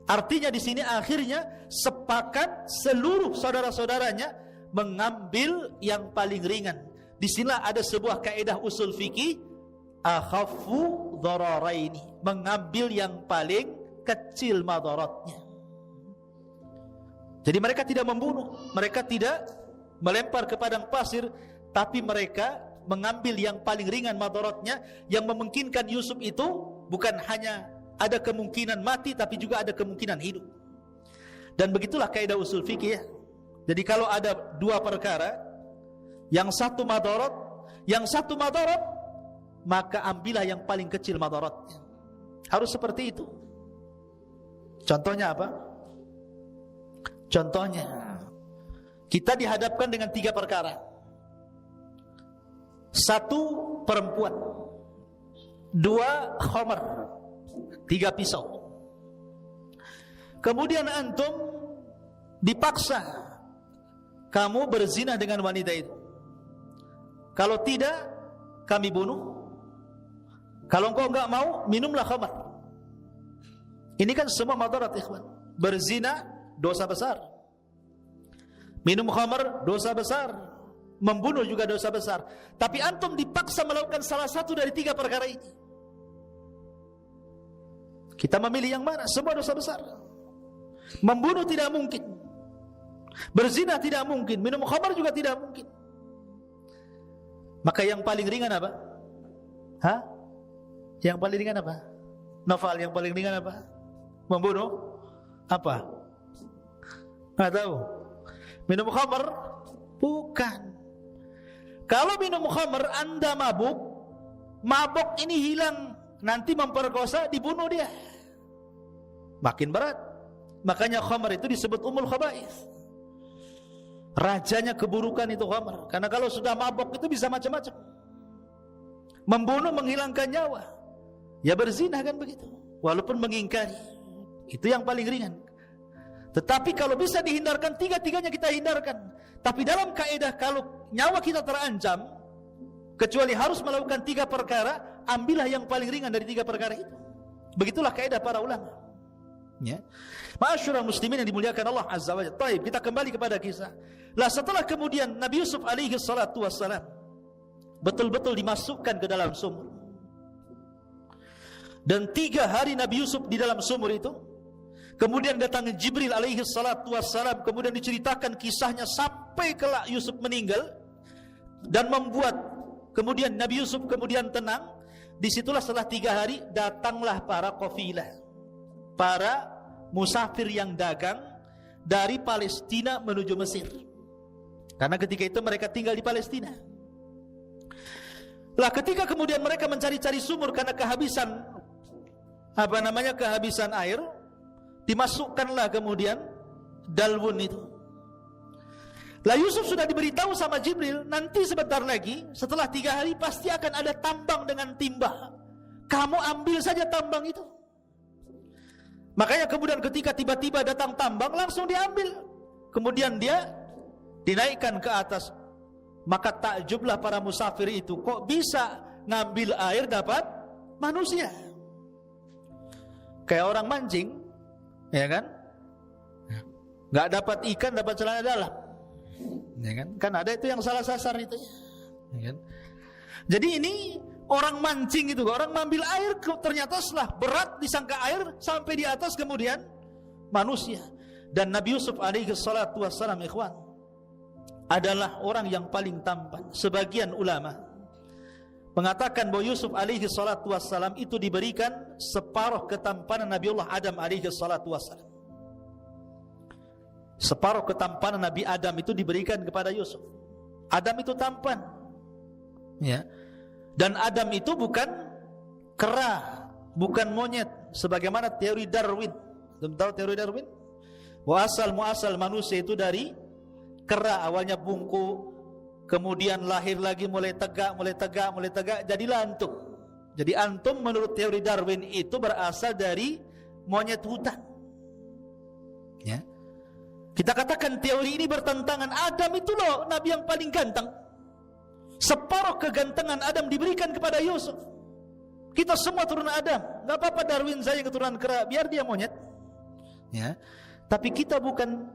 Speaker 1: Artinya di sini akhirnya sepakat seluruh saudara-saudaranya mengambil yang paling ringan. Di sinilah ada sebuah kaidah usul fikih, akhaffu dhararaini, mengambil yang paling kecil madaratnya. Jadi mereka tidak membunuh, mereka tidak melempar ke padang pasir, tapi mereka mengambil yang paling ringan madaratnya, yang memungkinkan Yusuf itu bukan hanya ada kemungkinan mati, tapi juga ada kemungkinan hidup. Dan begitulah kaidah usul fikih ya. Jadi kalau ada dua perkara, yang satu madarat, maka ambillah yang paling kecil madaratnya. Harus seperti itu. Contohnya apa? Contohnya, kita dihadapkan dengan 3 perkara. 1 perempuan, 2 khamar, 3 pisau. Kemudian antum dipaksa kamu berzina dengan wanita itu. Kalau tidak, kami bunuh. Kalau engkau enggak mau, minumlah khamar. Ini kan semua madarat ikhwan. Berzina dosa besar, minum khamar dosa besar, membunuh juga dosa besar. Tapi antum dipaksa melakukan salah satu dari 3 perkara ini. Kita memilih yang mana? Semua dosa besar. Membunuh tidak mungkin, berzina tidak mungkin, minum khamar juga tidak mungkin. Maka yang paling ringan apa? Hah? Yang paling ringan apa? Novel yang paling ringan apa? Membunuh? Apa? Nggak tahu. Minum khamar? Bukan. Kalau minum khamar Anda mabuk, mabuk ini hilang, nanti memperkosa, dibunuh dia, makin berat. Makanya khamar itu disebut ummul khaba'ith, rajanya keburukan itu khamar. Karena kalau sudah mabuk itu bisa macam-macam, membunuh, menghilangkan nyawa. Ya berzina kan begitu, walaupun mengingkari. Itu yang paling ringan. Tetapi kalau bisa dihindarkan, 3-tiganya kita hindarkan. Tapi dalam kaidah kalau nyawa kita terancam, kecuali harus melakukan 3 perkara, ambillah yang paling ringan dari 3 perkara itu. Begitulah kaidah para ulama. Ya. Ma'asyiral muslimin yang dimuliakan Allah Azza wa Jalla. Baik, kita kembali kepada kisah. Lah setelah kemudian Nabi Yusuf alaihi salatu wassalam betul-betul dimasukkan ke dalam sumur. Dan 3 hari Nabi Yusuf di dalam sumur itu. Kemudian datang Jibril alaihi salatu wassalam, kemudian diceritakan kisahnya sampai kelak Yusuf meninggal, dan membuat kemudian Nabi Yusuf kemudian tenang. Disitulah setelah 3 hari datanglah para qafilah, para musafir yang dagang dari Palestina menuju Mesir. Karena ketika itu mereka tinggal di Palestina. Lah ketika kemudian mereka mencari-cari sumur karena kehabisan kehabisan air, dimasukkanlah kemudian dalwun itu. Lah Yusuf sudah diberitahu sama Jibril, nanti sebentar lagi setelah 3 hari pasti akan ada tambang dengan timba. Kamu ambil saja tambang itu. Makanya kemudian ketika tiba-tiba datang tambang, langsung diambil. Kemudian dia dinaikkan ke atas. Maka takjublah para musafir itu, kok bisa ngambil air dapat manusia? Kayak orang mancing, ya kan? Gak dapat ikan, dapat celana dalam, ya kan? Kan ada itu yang salah sasar itu, ya kan? Jadi ini orang mancing itu, orang mengambil air, ternyata setelah berat disangka air sampai di atas kemudian manusia. Dan Nabi Yusuf alaihi salatu wassalam ikhwan adalah orang yang paling tampan. Sebagian ulama mengatakan bahwa Yusuf alaihi salatu wassalam itu diberikan separuh ketampanan Nabiullah Adam alaihi salatu wassalam. Separuh ketampanan Nabi Adam itu diberikan kepada Yusuf. Adam itu tampan, ya. Dan Adam itu bukan kera, bukan monyet, sebagaimana teori Darwin. Tahu teori Darwin? Muasal manusia itu dari kera, awalnya bungkuk, kemudian lahir lagi mulai tegak, jadilah antum. Jadi antum menurut teori Darwin itu berasal dari monyet hutan. Ya. Kita katakan teori ini bertentangan. Adam itu loh nabi yang paling ganteng. Separuh kegantengan Adam diberikan kepada Yusuf. Kita semua turunan Adam. Gak apa-apa Darwin saya keturunan kera, biar dia monyet. Ya. Tapi kita bukan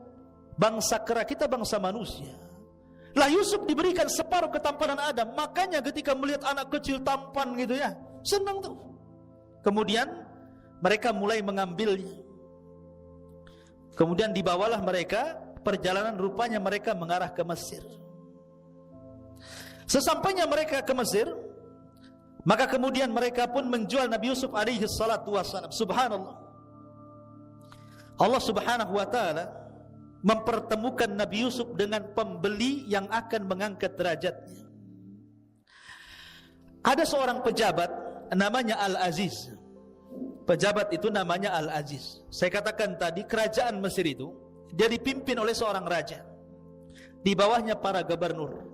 Speaker 1: bangsa kera, kita bangsa manusia. Lah Yusuf diberikan separuh ketampanan Adam. Makanya ketika melihat anak kecil tampan gitu ya, senang tuh. Kemudian mereka mulai mengambilnya. Kemudian dibawalah mereka, perjalanan rupanya mereka mengarah ke Mesir. Sesampainya mereka ke Mesir, maka kemudian mereka pun menjual Nabi Yusuf alaihi salatu wassalam. Subhanallah. Allah subhanahu wa ta'ala mempertemukan Nabi Yusuf dengan pembeli yang akan mengangkat derajatnya. Ada seorang pejabat namanya Al-Aziz. Pejabat itu namanya Al-Aziz. Saya katakan tadi kerajaan Mesir itu dia dipimpin oleh seorang raja. Di bawahnya para gubernur.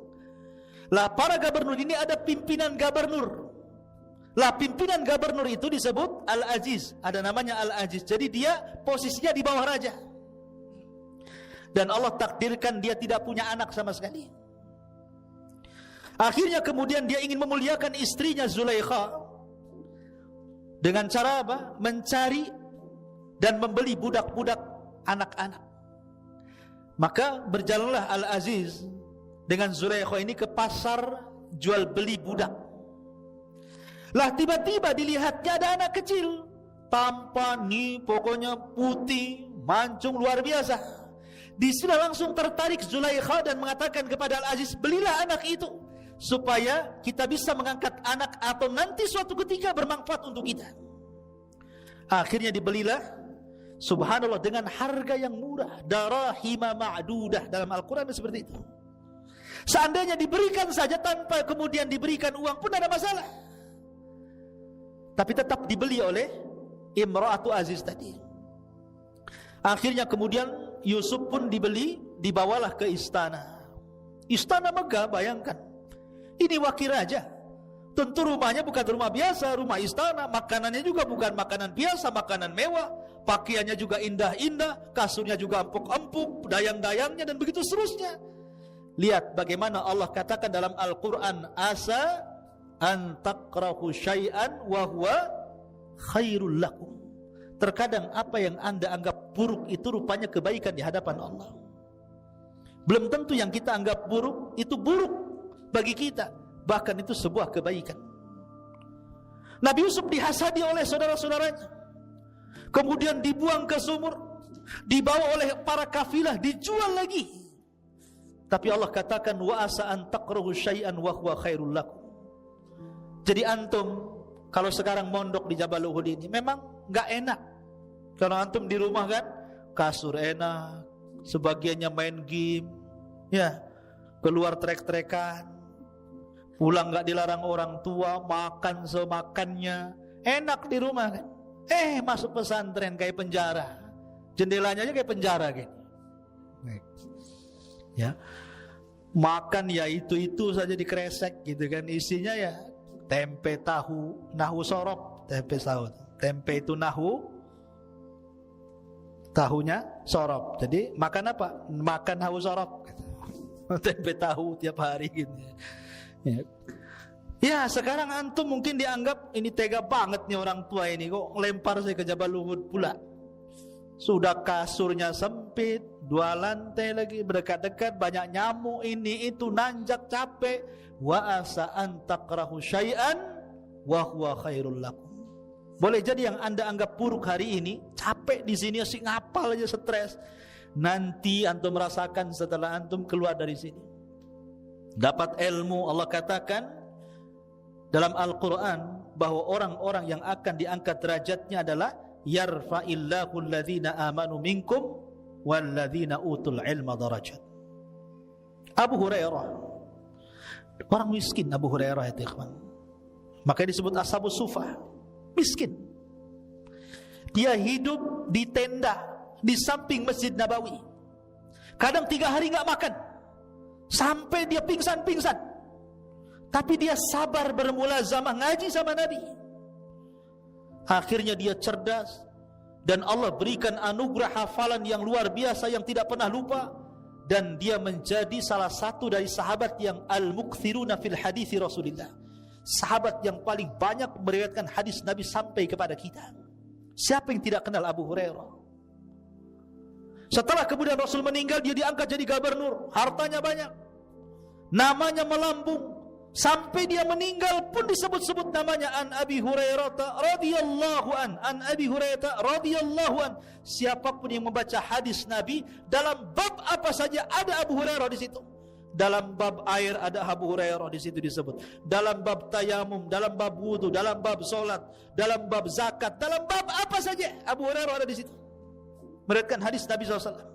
Speaker 1: Lah para gubernur ini ada pimpinan gubernur. Lah pimpinan gubernur itu disebut Al-Aziz. Ada namanya Al-Aziz. Jadi dia posisinya di bawah raja. Dan Allah takdirkan dia tidak punya anak sama sekali. Akhirnya kemudian dia ingin memuliakan istrinya Zulaikha. Dengan cara apa? Mencari dan membeli budak-budak anak-anak. Maka berjalanlah Al-Aziz dengan Zulaikha ini ke pasar jual beli budak. Lah tiba-tiba dilihatnya ada anak kecil, tampan nih, pokoknya putih, mancung luar biasa. Di sini langsung tertarik Zulaikha dan mengatakan kepada Al-Aziz, belilah anak itu supaya kita bisa mengangkat anak atau nanti suatu ketika bermanfaat untuk kita. Akhirnya dibelilah, subhanallah, dengan harga yang murah, darahima ma'dudah. Dalam Al-Quran seperti itu. Seandainya diberikan saja tanpa kemudian diberikan uang pun ada masalah. Tapi tetap dibeli oleh Imra'atu Aziz tadi. Akhirnya kemudian Yusuf pun dibeli, dibawalah ke istana. Istana megah, bayangkan. Ini wakil raja. Tentu rumahnya bukan rumah biasa, rumah istana. Makanannya juga bukan makanan biasa, makanan mewah. Pakaiannya juga indah-indah, kasurnya juga empuk-empuk, dayang-dayangnya dan begitu seterusnya. Lihat bagaimana Allah katakan dalam Al-Quran, asa an takrahu syai'an wa huwa khairul lakum. Terkadang apa yang anda anggap buruk itu rupanya kebaikan di hadapan Allah. Belum tentu yang kita anggap buruk itu buruk bagi kita, bahkan itu sebuah kebaikan. Nabi Yusuf dihasadi oleh saudara-saudaranya, kemudian dibuang ke sumur, dibawa oleh para kafilah, dijual lagi. Tapi Allah katakan wa asa an takrahu syai'an wa huwa khairul lakum. Jadi antum kalau sekarang mondok di Jabal Uhud ini memang enggak enak. Kalau antum di rumah kan kasur enak, sebagiannya main game, ya, keluar trek-trekan, pulang enggak dilarang orang tua, makan semakannya, enak di rumah kan. Masuk pesantren kayak penjara, jendelanya aja kayak penjara gitu. Ya, makan ya itu saja dikresek gitu kan, isinya ya tempe tahu, nahu sorop, tempe tahu, tempe itu nahu, tahunya sorop. Jadi makan apa? Makan nahu sorop, gitu. Tempe tahu tiap hari gitu. Ya sekarang antum mungkin dianggap ini tega banget nih orang tua ini, kok lempar saya ke Jabal Uhud pula. Sudah kasurnya sempit, 2 lantai lagi, berdekat-dekat, banyak nyamuk, ini itu, nanjak, capek. Wa asa an takrahu syai'an wa huwa khairul lakum. Boleh jadi yang anda anggap buruk hari ini, capek di sini, asik ngapal aja, stres. Nanti antum merasakan setelah antum keluar dari sini. Dapat ilmu, Allah katakan dalam Al-Quran bahwa orang-orang yang akan diangkat derajatnya adalah yarfa'illahu alladhina amanu minkum walladzina utul ilma darajat. Abu Hurairah, orang miskin Abu Hurairah itu, ikhwan. Makanya disebut ashabus sufah, miskin. Dia hidup di tenda di samping Masjid Nabawi. Kadang 3 hari enggak makan, sampai dia pingsan-pingsan. Tapi dia sabar bermulazamah ngaji sama Nabi. Akhirnya dia cerdas, dan Allah berikan anugerah hafalan yang luar biasa yang tidak pernah lupa, dan dia menjadi salah satu dari sahabat yang al-mukthiruna fil hadithi Rasulillah, sahabat yang paling banyak meriwayatkan hadis Nabi sampai kepada kita. Siapa yang tidak kenal Abu Hurairah? Setelah kemudian Rasul meninggal, dia diangkat jadi gubernur, hartanya banyak, namanya melambung. Sampai dia meninggal pun disebut-sebut namanya, an Abi Hurairah radhiyallahu an Abi Hurairah radhiyallahu an. Siapapun yang membaca hadis Nabi dalam bab apa saja ada Abu Hurairah di situ. Dalam bab air ada Abu Hurairah di situ disebut. Dalam bab tayamum, dalam bab wudu, dalam bab salat, dalam bab zakat, dalam bab apa saja Abu Hurairah ada di situ. Meriwayatkan hadis Nabi SAW.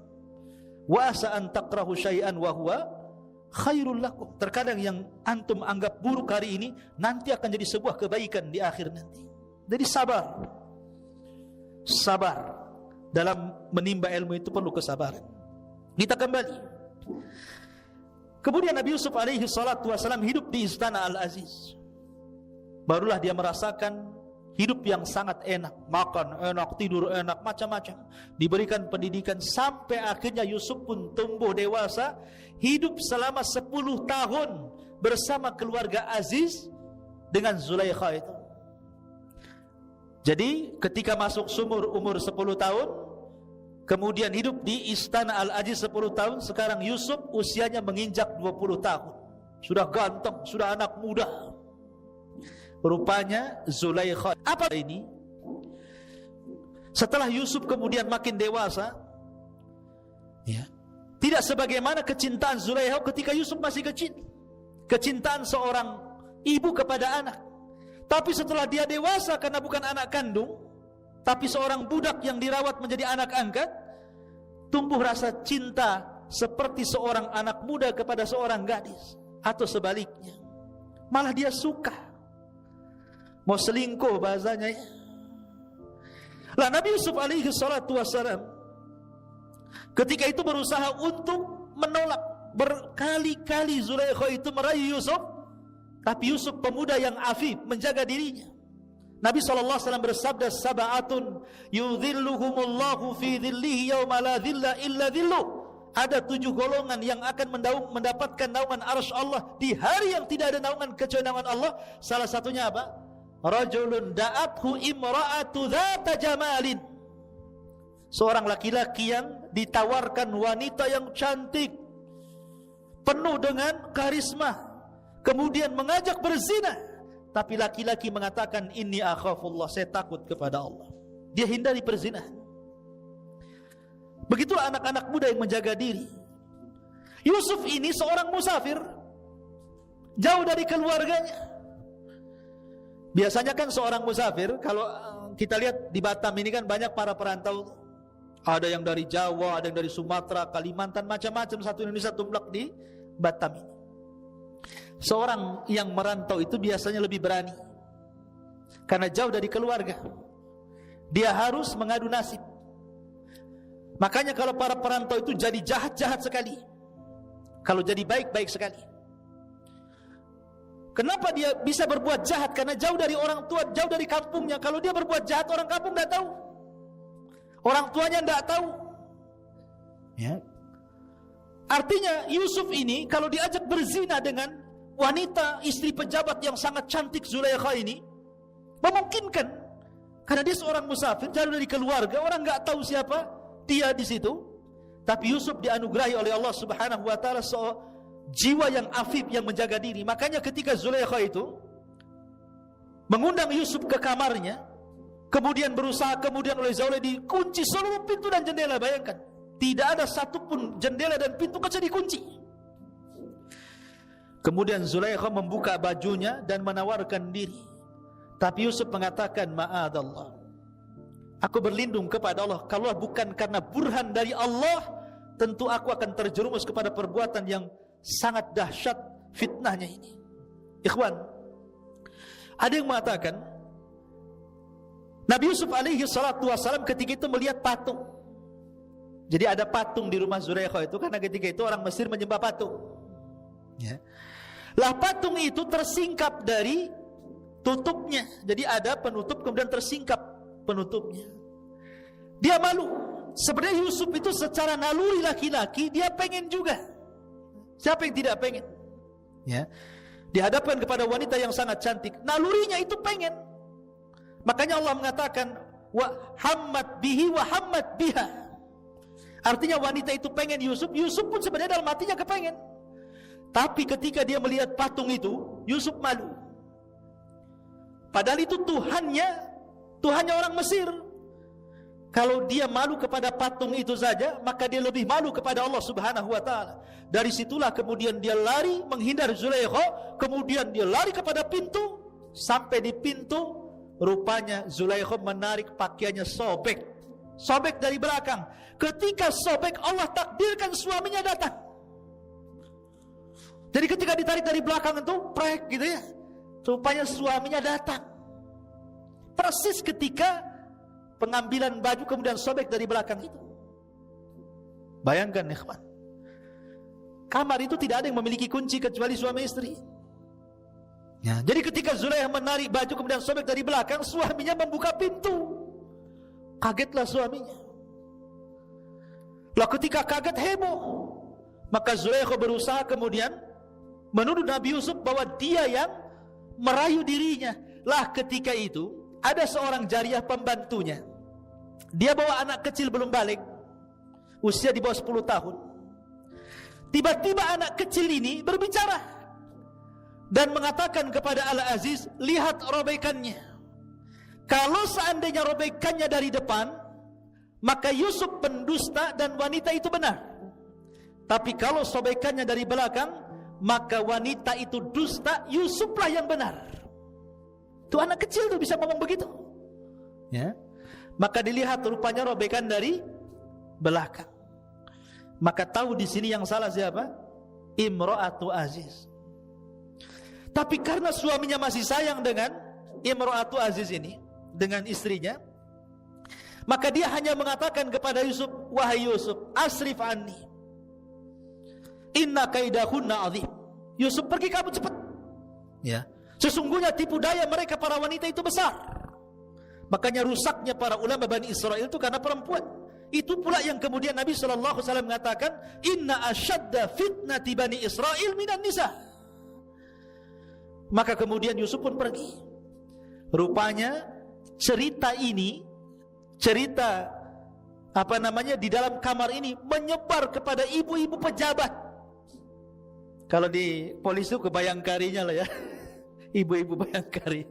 Speaker 1: Wa asa an taqrahu syai'an wa huwa khairul lakum. Terkadang yang antum anggap buruk hari ini nanti akan jadi sebuah kebaikan di akhir nanti. Jadi sabar. Sabar dalam menimba ilmu itu perlu kesabaran. Kita kembali. Kemudian Nabi Yusuf alaihi salatu wasalam hidup di istana Al-Aziz. Barulah dia merasakan hidup yang sangat enak, makan enak, tidur enak, macam-macam. Diberikan pendidikan sampai akhirnya Yusuf pun tumbuh dewasa, hidup selama 10 tahun bersama keluarga Aziz dengan Zulaikha itu. Jadi ketika masuk umur 10 tahun, kemudian hidup di istana Al-Aziz 10 tahun, sekarang Yusuf usianya menginjak 20 tahun. Sudah ganteng, sudah anak muda. Rupanya Zulaikha. Apa ini? Setelah Yusuf kemudian makin dewasa, ya, tidak sebagaimana kecintaan Zulaikha ketika Yusuf masih kecil, kecintaan seorang ibu kepada anak. Tapi setelah dia dewasa, karena bukan anak kandung, tapi seorang budak yang dirawat menjadi anak angkat, tumbuh rasa cinta seperti seorang anak muda kepada seorang gadis, atau sebaliknya. Malah dia suka, mau selingkuh bahasanya ya. Lah Nabi Yusuf alaihi salatu wassalam ketika itu berusaha untuk menolak. Berkali-kali Zulaikha itu merayu Yusuf, tapi Yusuf pemuda yang afif, menjaga dirinya. Nabi SAW bersabda, sab'atun yudhilluhumullahu fi dhillihi yawma la dhilla illa dhilluh. Ada 7 golongan yang akan mendapatkan naungan arsy Allah di hari yang tidak ada naungan kecuali naungan Allah. Salah satunya apa? Rajulun da'athu imra'atu dhata jamalin. Seorang laki-laki yang ditawarkan wanita yang cantik, penuh dengan karisma, kemudian mengajak berzina. Tapi laki-laki mengatakan, inni akhafullah, saya takut kepada Allah. Dia hindari perzinahan. Begitulah anak-anak muda yang menjaga diri. Yusuf ini seorang musafir, jauh dari keluarganya. Biasanya kan seorang musafir, kalau kita lihat di Batam ini kan banyak para perantau. Ada yang dari Jawa, ada yang dari Sumatera, Kalimantan, macam-macam, satu Indonesia tumplak di Batam ini. Seorang yang merantau itu biasanya lebih berani, karena jauh dari keluarga. Dia harus mengadu nasib. Makanya kalau para perantau itu jadi jahat-jahat sekali, kalau jadi baik-baik sekali. Kenapa dia bisa berbuat jahat? Karena jauh dari orang tua, jauh dari kampungnya. Kalau dia berbuat jahat, orang kampung tidak tahu, orang tuanya tidak tahu ya. Artinya Yusuf ini kalau diajak berzina dengan wanita istri pejabat yang sangat cantik Zulaikha ini, memungkinkan, karena dia seorang musafir, jauh dari keluarga, orang tidak tahu siapa dia di situ. Tapi Yusuf dianugerahi oleh Allah Subhanahu wa taala jiwa yang afif, yang menjaga diri. Makanya ketika Zulaikha itu mengundang Yusuf ke kamarnya, kemudian berusaha, kemudian oleh Zulaikha dikunci seluruh pintu dan jendela. Bayangkan, tidak ada satupun jendela dan pintu kaca dikunci. Kemudian Zulaikha membuka bajunya dan menawarkan diri. Tapi Yusuf mengatakan, ma'adallah, Aku berlindung kepada Allah. Kalau bukan karena burhan dari Allah, tentu aku akan terjerumus kepada perbuatan yang sangat dahsyat fitnahnya ini. Ikhwan, ada yang mengatakan Nabi Yusuf alaihi salatu wassalam ketika itu melihat patung. Jadi ada patung di rumah Zulaikha itu, karena ketika itu orang Mesir menyembah patung. Ya. Lah patung itu tersingkap dari tutupnya. Jadi ada penutup kemudian tersingkap penutupnya. Dia malu. Sebenarnya Yusuf itu secara naluri laki-laki dia pengen juga. Siapa yang tidak pengen? Ya. Dihadapkan kepada wanita yang sangat cantik, nalurinya itu pengen. Makanya Allah mengatakan wa hammat bihi wa hammat biha. Artinya wanita itu pengen Yusuf, Yusuf pun sebenarnya dalam hatinya kepengen. Tapi ketika dia melihat patung itu, Yusuf malu. Padahal itu Tuhannya orang Mesir. Kalau dia malu kepada patung itu saja, maka dia lebih malu kepada Allah Subhanahu wa taala. Dari situlah kemudian dia lari menghindar Zulaikha, kemudian dia lari kepada pintu, sampai di pintu rupanya Zulaikha menarik pakaiannya, sobek dari belakang. Ketika sobek, Allah takdirkan suaminya datang. Jadi ketika ditarik dari belakang itu prek gitu ya, rupanya suaminya datang. Persis ketika pengambilan baju kemudian sobek dari belakang itu. Bayangkan ikhwan, kamar itu tidak ada yang memiliki kunci kecuali suami istri. Ya, jadi ketika Zulaikha menarik baju kemudian sobek dari belakang, suaminya membuka pintu. Kagetlah suaminya. Lah ketika kaget heboh, maka Zulaikha berusaha kemudian menuduh Nabi Yusuf bahwa dia yang merayu dirinya. Lah ketika itu ada seorang jariyah pembantunya. Dia bawa anak kecil belum balik, usia di bawah 10 tahun. Tiba-tiba anak kecil ini berbicara dan mengatakan kepada Al-Aziz, lihat robekannya. Kalau seandainya robekannya dari depan, maka Yusuf pendusta dan wanita itu benar. Tapi kalau sobekannya dari belakang, maka wanita itu dusta, Yusuflah yang benar. Itu anak kecil tuh bisa ngomong begitu. Ya. Maka dilihat rupanya robekan dari belakang. Maka tahu di sini yang salah siapa? Imra'atu Aziz. Tapi karena suaminya masih sayang dengan Imra'atu Aziz ini, dengan istrinya, maka dia hanya mengatakan kepada Yusuf, wahai Yusuf, asrif anni, inna kaidahunna azim. Yusuf, pergi kamu cepat. Ya. Sesungguhnya tipu daya mereka para wanita itu besar. Makanya rusaknya para ulama Bani Israel itu karena perempuan. Itu pula yang kemudian Nabi SAW mengatakan, inna asyadda fitnati Bani Israel minan nisa. Maka kemudian Yusuf pun pergi. Rupanya cerita ini, cerita di dalam kamar ini menyebar kepada ibu-ibu pejabat. Kalau di polisi itu kebayangkarinya lah ya. Ibu-ibu Bayangkari.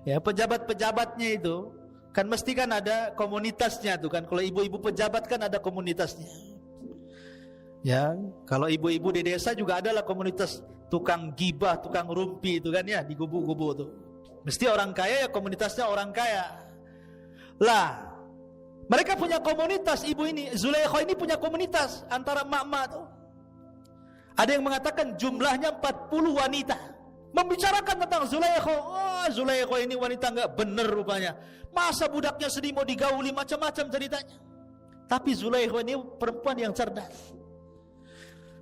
Speaker 1: Ya, pejabat-pejabatnya itu kan mesti kan ada komunitasnya tuh kan. Kalau ibu-ibu pejabat kan ada komunitasnya. Ya, kalau ibu-ibu di desa juga adalah komunitas tukang gibah, tukang rumpi itu kan ya, di gubu-gubu tuh. Mesti orang kaya ya komunitasnya orang kaya. Lah, mereka punya komunitas, ibu ini, Zulaikha ini punya komunitas antara emak-emak tuh. Ada yang mengatakan jumlahnya 40 wanita. Membicarakan tentang Zulaikha. Oh, Zulaikha ini wanita enggak benar rupanya. Masa budaknya sedih mau digauli, macam-macam ceritanya. Tapi Zulaikha ini perempuan yang cerdas.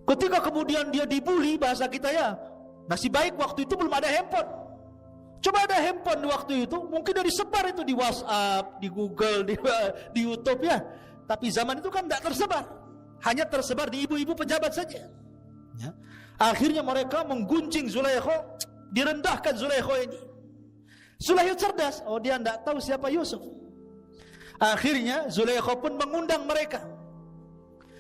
Speaker 1: Ketika kemudian dia dibully, bahasa kita ya, nasib baik waktu itu belum ada handphone. Coba ada handphone waktu itu, mungkin udah disebar itu di WhatsApp, di Google, di YouTube ya. Tapi zaman itu kan tidak tersebar. Hanya tersebar di ibu-ibu pejabat saja. Ya. Akhirnya mereka mengguncing Zulaikha, direndahkan Zulaikha ini. Zulaikha cerdas, oh dia tidak tahu siapa Yusuf. Akhirnya Zulaikha pun mengundang mereka.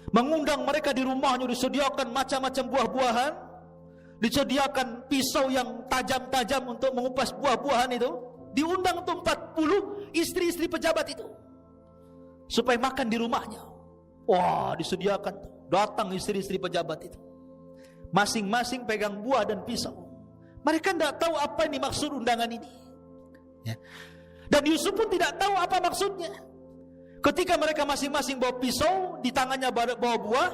Speaker 1: Mengundang mereka di rumahnya, disediakan macam-macam buah-buahan, disediakan pisau yang tajam-tajam untuk mengupas buah-buahan itu. Diundang untuk 40 istri-istri pejabat itu supaya makan di rumahnya. Wah, disediakan. Datang istri-istri pejabat itu, masing-masing pegang buah dan pisau. Mereka tidak tahu apa ini maksud undangan ini. Ya. Dan Yusuf pun tidak tahu apa maksudnya. Ketika mereka masing-masing bawa pisau, di tangannya bawa buah,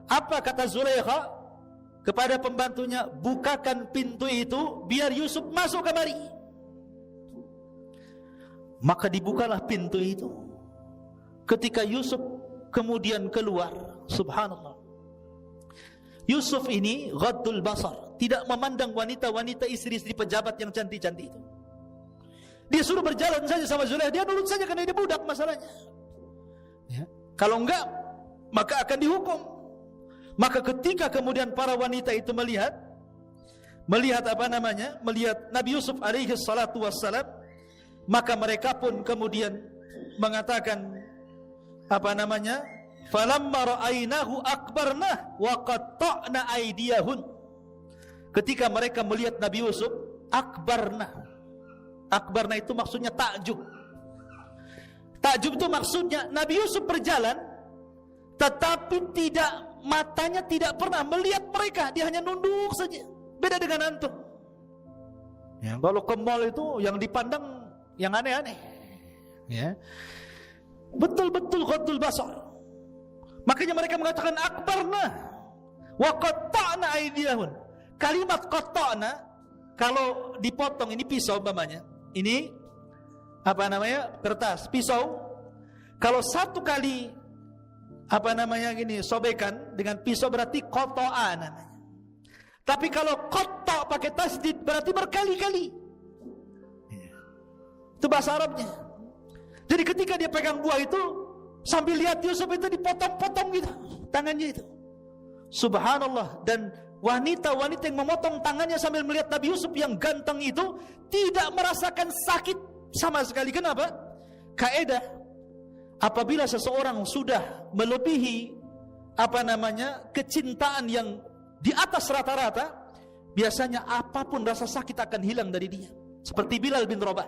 Speaker 1: apa kata Zulaikha kepada pembantunya? Bukakan pintu itu biar Yusuf masuk kemari. Maka dibukalah pintu itu. Ketika Yusuf kemudian keluar, subhanallah, Yusuf ini ghaddul basar, tidak memandang wanita-wanita istri-istri pejabat yang cantik-cantik itu. Dia suruh berjalan saja sama Zulaikha, dia nurut saja karena dia budak masalahnya. Ya. Kalau enggak, maka akan dihukum. Maka ketika kemudian para wanita itu melihat Nabi Yusuf alaihi salatu wassalam, maka mereka pun kemudian mengatakan falamma ra'ainahu akbarnah wa qatta'na aydiyahun. Ketika mereka melihat Nabi Yusuf, akbarna itu maksudnya takjub. Takjub itu maksudnya Nabi Yusuf berjalan, tetapi matanya tidak pernah melihat mereka, dia hanya nunduk saja. Beda dengan antum. Ya, kalau ke mall itu yang dipandang yang aneh-aneh. Ya. Betul-betul ghaddul basar. Makanya mereka mengatakan akbarna wa qatta'na aydiyahun. Kalimat qatta'na kalau dipotong, ini pisau umpamanya. Ini kertas, pisau. Kalau satu kali sobekan dengan pisau berarti qata'a namanya. Tapi kalau qatta' pakai tasdid berarti berkali-kali. Itu bahasa Arabnya. Jadi ketika dia pegang buah itu, sambil lihat Yusuf itu dipotong-potong gitu tangannya itu. Subhanallah. Dan wanita-wanita yang memotong tangannya sambil melihat Nabi Yusuf yang ganteng itu tidak merasakan sakit sama sekali. Kenapa? Kaidah, apabila seseorang sudah melebihi kecintaan yang di atas rata-rata, biasanya apapun rasa sakit akan hilang dari dia. Seperti Bilal bin Rabah,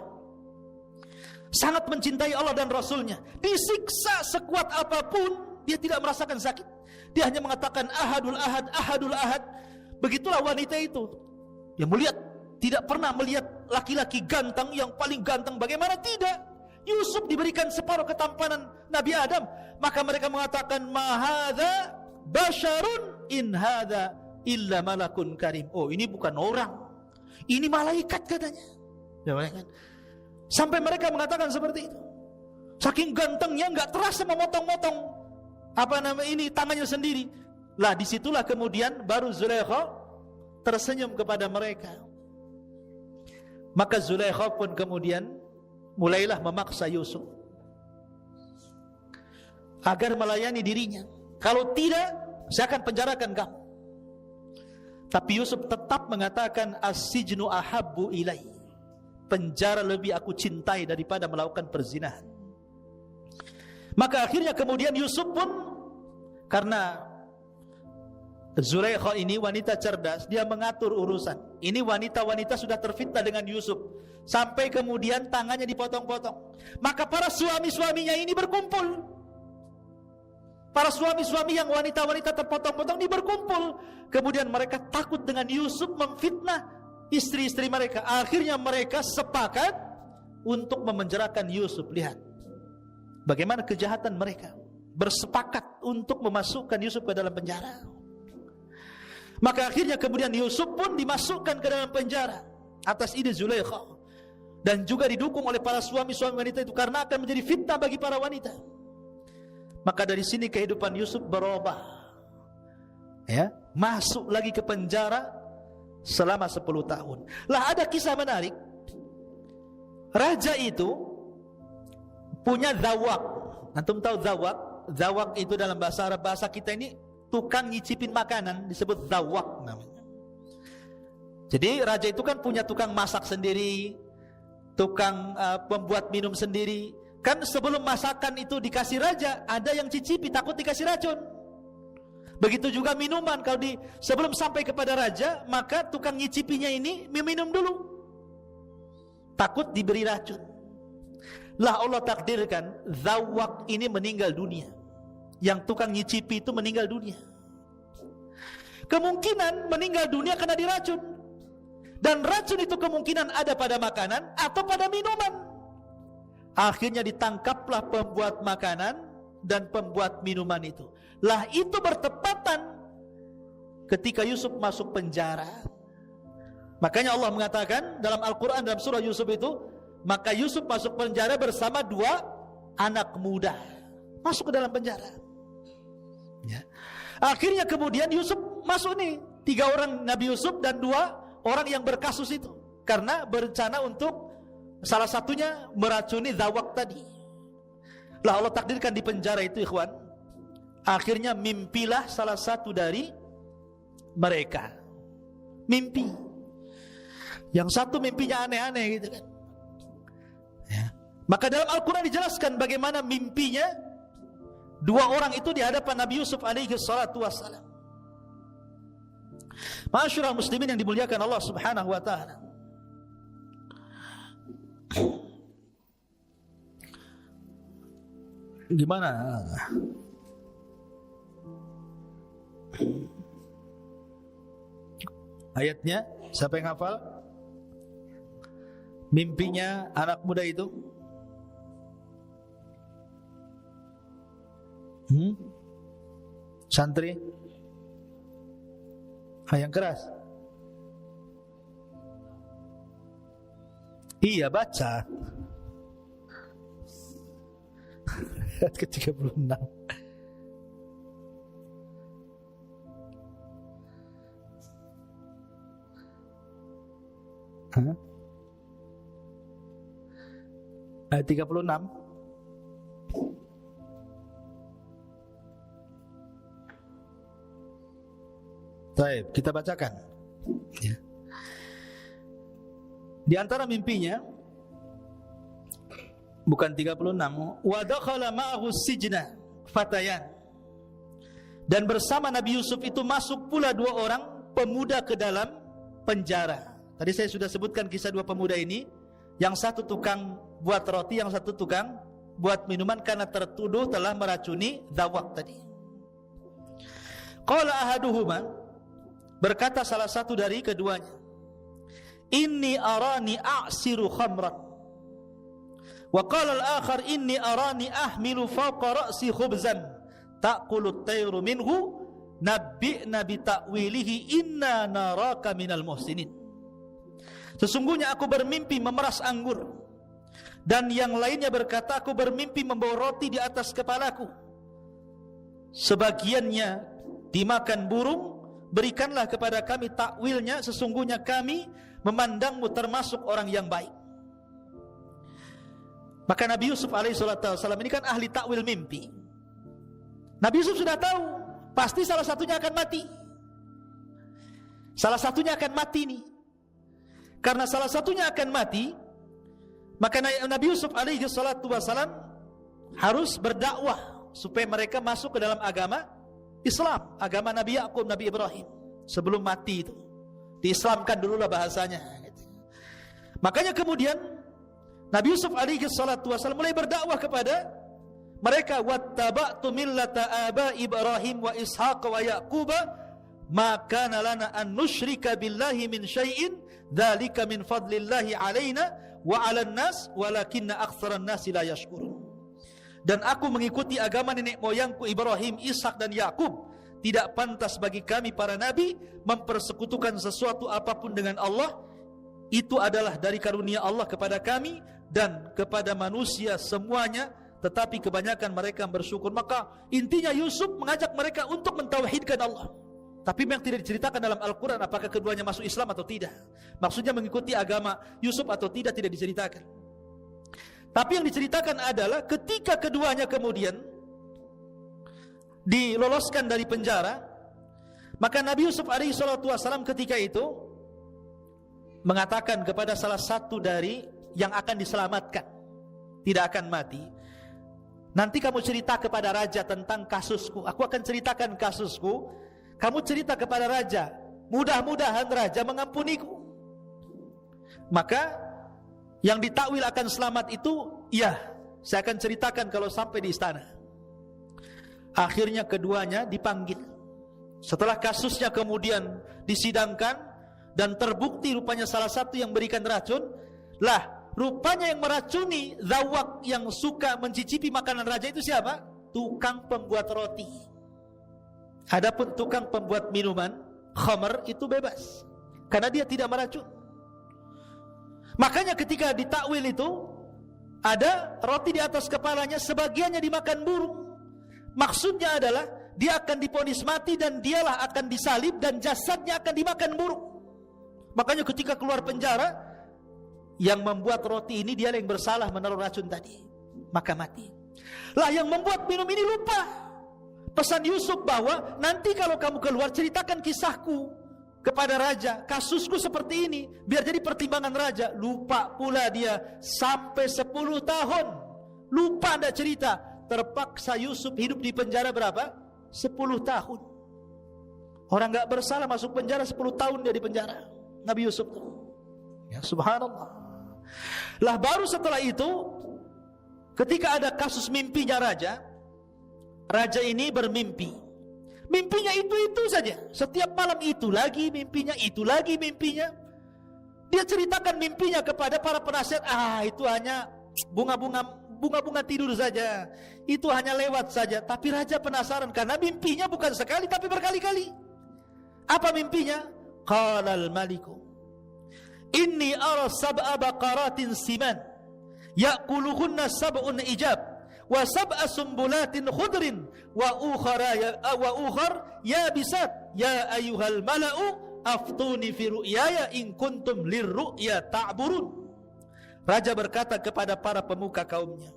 Speaker 1: sangat mencintai Allah dan Rasulnya, disiksa sekuat apapun dia tidak merasakan sakit. Dia hanya mengatakan ahadul ahad, ahadul ahad. Begitulah wanita itu yang melihat, tidak pernah melihat laki-laki ganteng yang paling ganteng. Bagaimana tidak? Yusuf diberikan separuh ketampanan Nabi Adam, maka mereka mengatakan mahadza basyarun in hadza illa malakun karim. Oh, ini bukan orang, ini malaikat katanya. Ya, kan? Sampai mereka mengatakan seperti itu. Saking gantengnya nggak terasa memotong-motong tangannya sendiri. Lah disitulah kemudian baru Zulaikha tersenyum kepada mereka. Maka Zulaikha pun kemudian mulailah memaksa Yusuf agar melayani dirinya. Kalau tidak, saya akan penjarakan kamu. Tapi Yusuf tetap mengatakan as-sijnu ahabbu ilai. Penjara lebih aku cintai daripada melakukan perzinahan. Maka akhirnya kemudian Yusuf pun, karena Zulaikha ini wanita cerdas, dia mengatur urusan. Ini wanita-wanita sudah terfitnah dengan Yusuf, sampai kemudian tangannya dipotong-potong. Maka para suami-suaminya ini berkumpul. Para suami-suami yang wanita-wanita terpotong-potong ini berkumpul. Kemudian mereka takut dengan Yusuf memfitnah istri-istri mereka. Akhirnya mereka sepakat untuk memenjarakan Yusuf. Lihat bagaimana kejahatan mereka. Bersepakat untuk memasukkan Yusuf ke dalam penjara. Maka akhirnya kemudian Yusuf pun dimasukkan ke dalam penjara atas ide Zulaikha, dan juga didukung oleh para suami-suami wanita itu, karena akan menjadi fitnah bagi para wanita. Maka dari sini kehidupan Yusuf berubah, ya, masuk lagi ke penjara selama 10 tahun. Lah ada kisah menarik. Raja itu punya zawak. Antum tahu zawak? Zawak itu dalam bahasa Arab, bahasa kita ini tukang nyicipin makanan, disebut zawak namanya. Jadi raja itu kan punya tukang masak sendiri, tukang pembuat minum sendiri. Kan sebelum masakan itu dikasih raja, ada yang cicipi, takut dikasih racun. Begitu juga minuman, kalau sebelum sampai kepada raja, maka tukang nyicipinya ini minum dulu, takut diberi racun. Lah Allah takdirkan zawak ini meninggal dunia. Yang tukang nyicipi itu meninggal dunia. Kemungkinan meninggal dunia karena diracun. Dan racun itu kemungkinan ada pada makanan atau pada minuman. Akhirnya ditangkaplah pembuat makanan dan pembuat minuman itu. Lah itu bertepatan ketika Yusuf masuk penjara. Makanya Allah mengatakan dalam Al-Quran, dalam surah Yusuf itu, maka Yusuf masuk penjara bersama 2 anak muda. Masuk ke dalam penjara ya. Akhirnya kemudian Yusuf masuk nih, 3 orang Nabi Yusuf dan 2 orang yang berkasus itu, karena berencana untuk salah satunya meracuni Zawak tadi. Lah Allah takdirkan di penjara itu, ikhwan. Akhirnya mimpilah salah satu dari mereka. Mimpi. Yang satu mimpinya aneh-aneh gitu kan ya. Maka dalam Al-Quran dijelaskan bagaimana mimpinya 2 orang itu di hadapan Nabi Yusuf alaihi salatu wassalam. Ma'asyiral muslimin yang dimuliakan Allah subhanahu wa ta'ala, gimana ayatnya? Siapa yang hafal? Mimpinya anak muda itu santri yang keras. Iya, baca ayat ke-36. Ayat 36. Baik, kita bacakan ya. Di antara mimpinya, bukan 36, wa dakhala ma'ahu sijna fatayan, dan bersama Nabi Yusuf itu masuk pula 2 orang pemuda ke dalam penjara. Tadi saya sudah sebutkan kisah 2 pemuda ini. Yang satu tukang buat roti, yang satu tukang buat minuman, karena tertuduh telah meracuni Zawak tadi. Qala ahaduhuma, berkata salah satu dari keduanya, inni arani a'siru khamran. Wa qala al-akhar inni arani ahmilu fawqa ra'si khubzan ta'kulu at-tayru minhu nabbi'na bi ta'wilihi inna naraka minal muhsinin. Sesungguhnya aku bermimpi memeras anggur, dan yang lainnya berkata aku bermimpi membawa roti di atas kepalaku, sebagiannya dimakan burung, berikanlah kepada kami takwilnya, sesungguhnya kami memandangmu termasuk orang yang baik. Maka Nabi Yusuf alaihissalam ini kan ahli takwil mimpi. Nabi Yusuf sudah tahu pasti salah satunya akan mati. Salah satunya akan mati nih. Karena salah satunya akan mati, maka Nabi Yusuf alaihissalam harus berdakwah supaya mereka masuk ke dalam agama Islam, agama Nabi Yakub, Nabi Ibrahim. Sebelum mati itu diislamkan dululah bahasanya. Makanya kemudian Nabi Yusuf alaihissalam mulai berdakwah kepada mereka, wattaba'tu millata aba Ibrahim wa Ishaq wa Yaqub ma kana lana an nusyrika billahi min syai'in dzalika min fadlillahi alaina wa 'alan nas walakinna aktsaran nasi la yashkurun. Dan aku mengikuti agama nenek moyangku Ibrahim, Ishak dan Yakub. Tidak pantas bagi kami para nabi mempersekutukan sesuatu apapun dengan Allah. Itu adalah dari karunia Allah kepada kami dan kepada manusia semuanya, tetapi kebanyakan mereka bersyukur. Maka intinya Yusuf mengajak mereka untuk mentauhidkan Allah. Tapi yang tidak diceritakan dalam Al-Quran apakah keduanya masuk Islam atau tidak. Maksudnya mengikuti agama Yusuf atau tidak diceritakan. Tapi yang diceritakan adalah ketika keduanya kemudian diloloskan dari penjara, maka Nabi Yusuf alaihissalam ketika itu mengatakan kepada salah satu dari yang akan diselamatkan, tidak akan mati, nanti kamu cerita kepada raja tentang kasusku. Aku akan ceritakan kasusku, kamu cerita kepada raja, mudah-mudahan raja mengampuniku. Maka yang ditakwil akan selamat itu, ya, saya akan ceritakan kalau sampai di istana. Akhirnya keduanya dipanggil. Setelah kasusnya kemudian disidangkan dan terbukti rupanya salah satu yang berikan racun, lah rupanya yang meracuni zawak yang suka mencicipi makanan raja itu siapa? Tukang pembuat roti. Adapun tukang pembuat minuman khamr itu bebas, karena dia tidak meracun. Makanya ketika ditakwil itu ada roti di atas kepalanya, sebagiannya dimakan burung. Maksudnya adalah dia akan divonis mati dan dialah akan disalib dan jasadnya akan dimakan burung. Makanya ketika keluar penjara, yang membuat roti ini dia yang bersalah menaruh racun tadi, maka mati. Lah yang membuat minum ini lupa pesan Yusuf bahwa nanti kalau kamu keluar ceritakan kisahku kepada raja, kasusku seperti ini, biar jadi pertimbangan raja. Lupa pula dia sampai 10 tahun. Lupa anda cerita. Terpaksa Yusuf hidup di penjara berapa? 10 tahun. Orang gak bersalah masuk penjara 10 tahun dia di penjara, Nabi Yusuf tuh. Ya subhanallah. Lah baru setelah itu, ketika ada kasus mimpinya raja, raja ini bermimpi. Mimpinya itu saja. Setiap malam itu lagi mimpinya, itu lagi mimpinya. Dia ceritakan mimpinya kepada para penasihat. Itu hanya bunga-bunga tidur saja. Itu hanya lewat saja. Tapi raja penasaran karena mimpinya bukan sekali tapi berkali-kali. Apa mimpinya? Qalal maliku, inni ara sab'a baqaratin siman ya'kuluhunna sab'un ijab wa sab'a sumbulatin khudrin wa ukhar yabisat ya ayyuhal mala'u aftuni fi ru'yaya in kuntum lirru'ya ta'burun. Raja berkata kepada para pemuka kaumnya,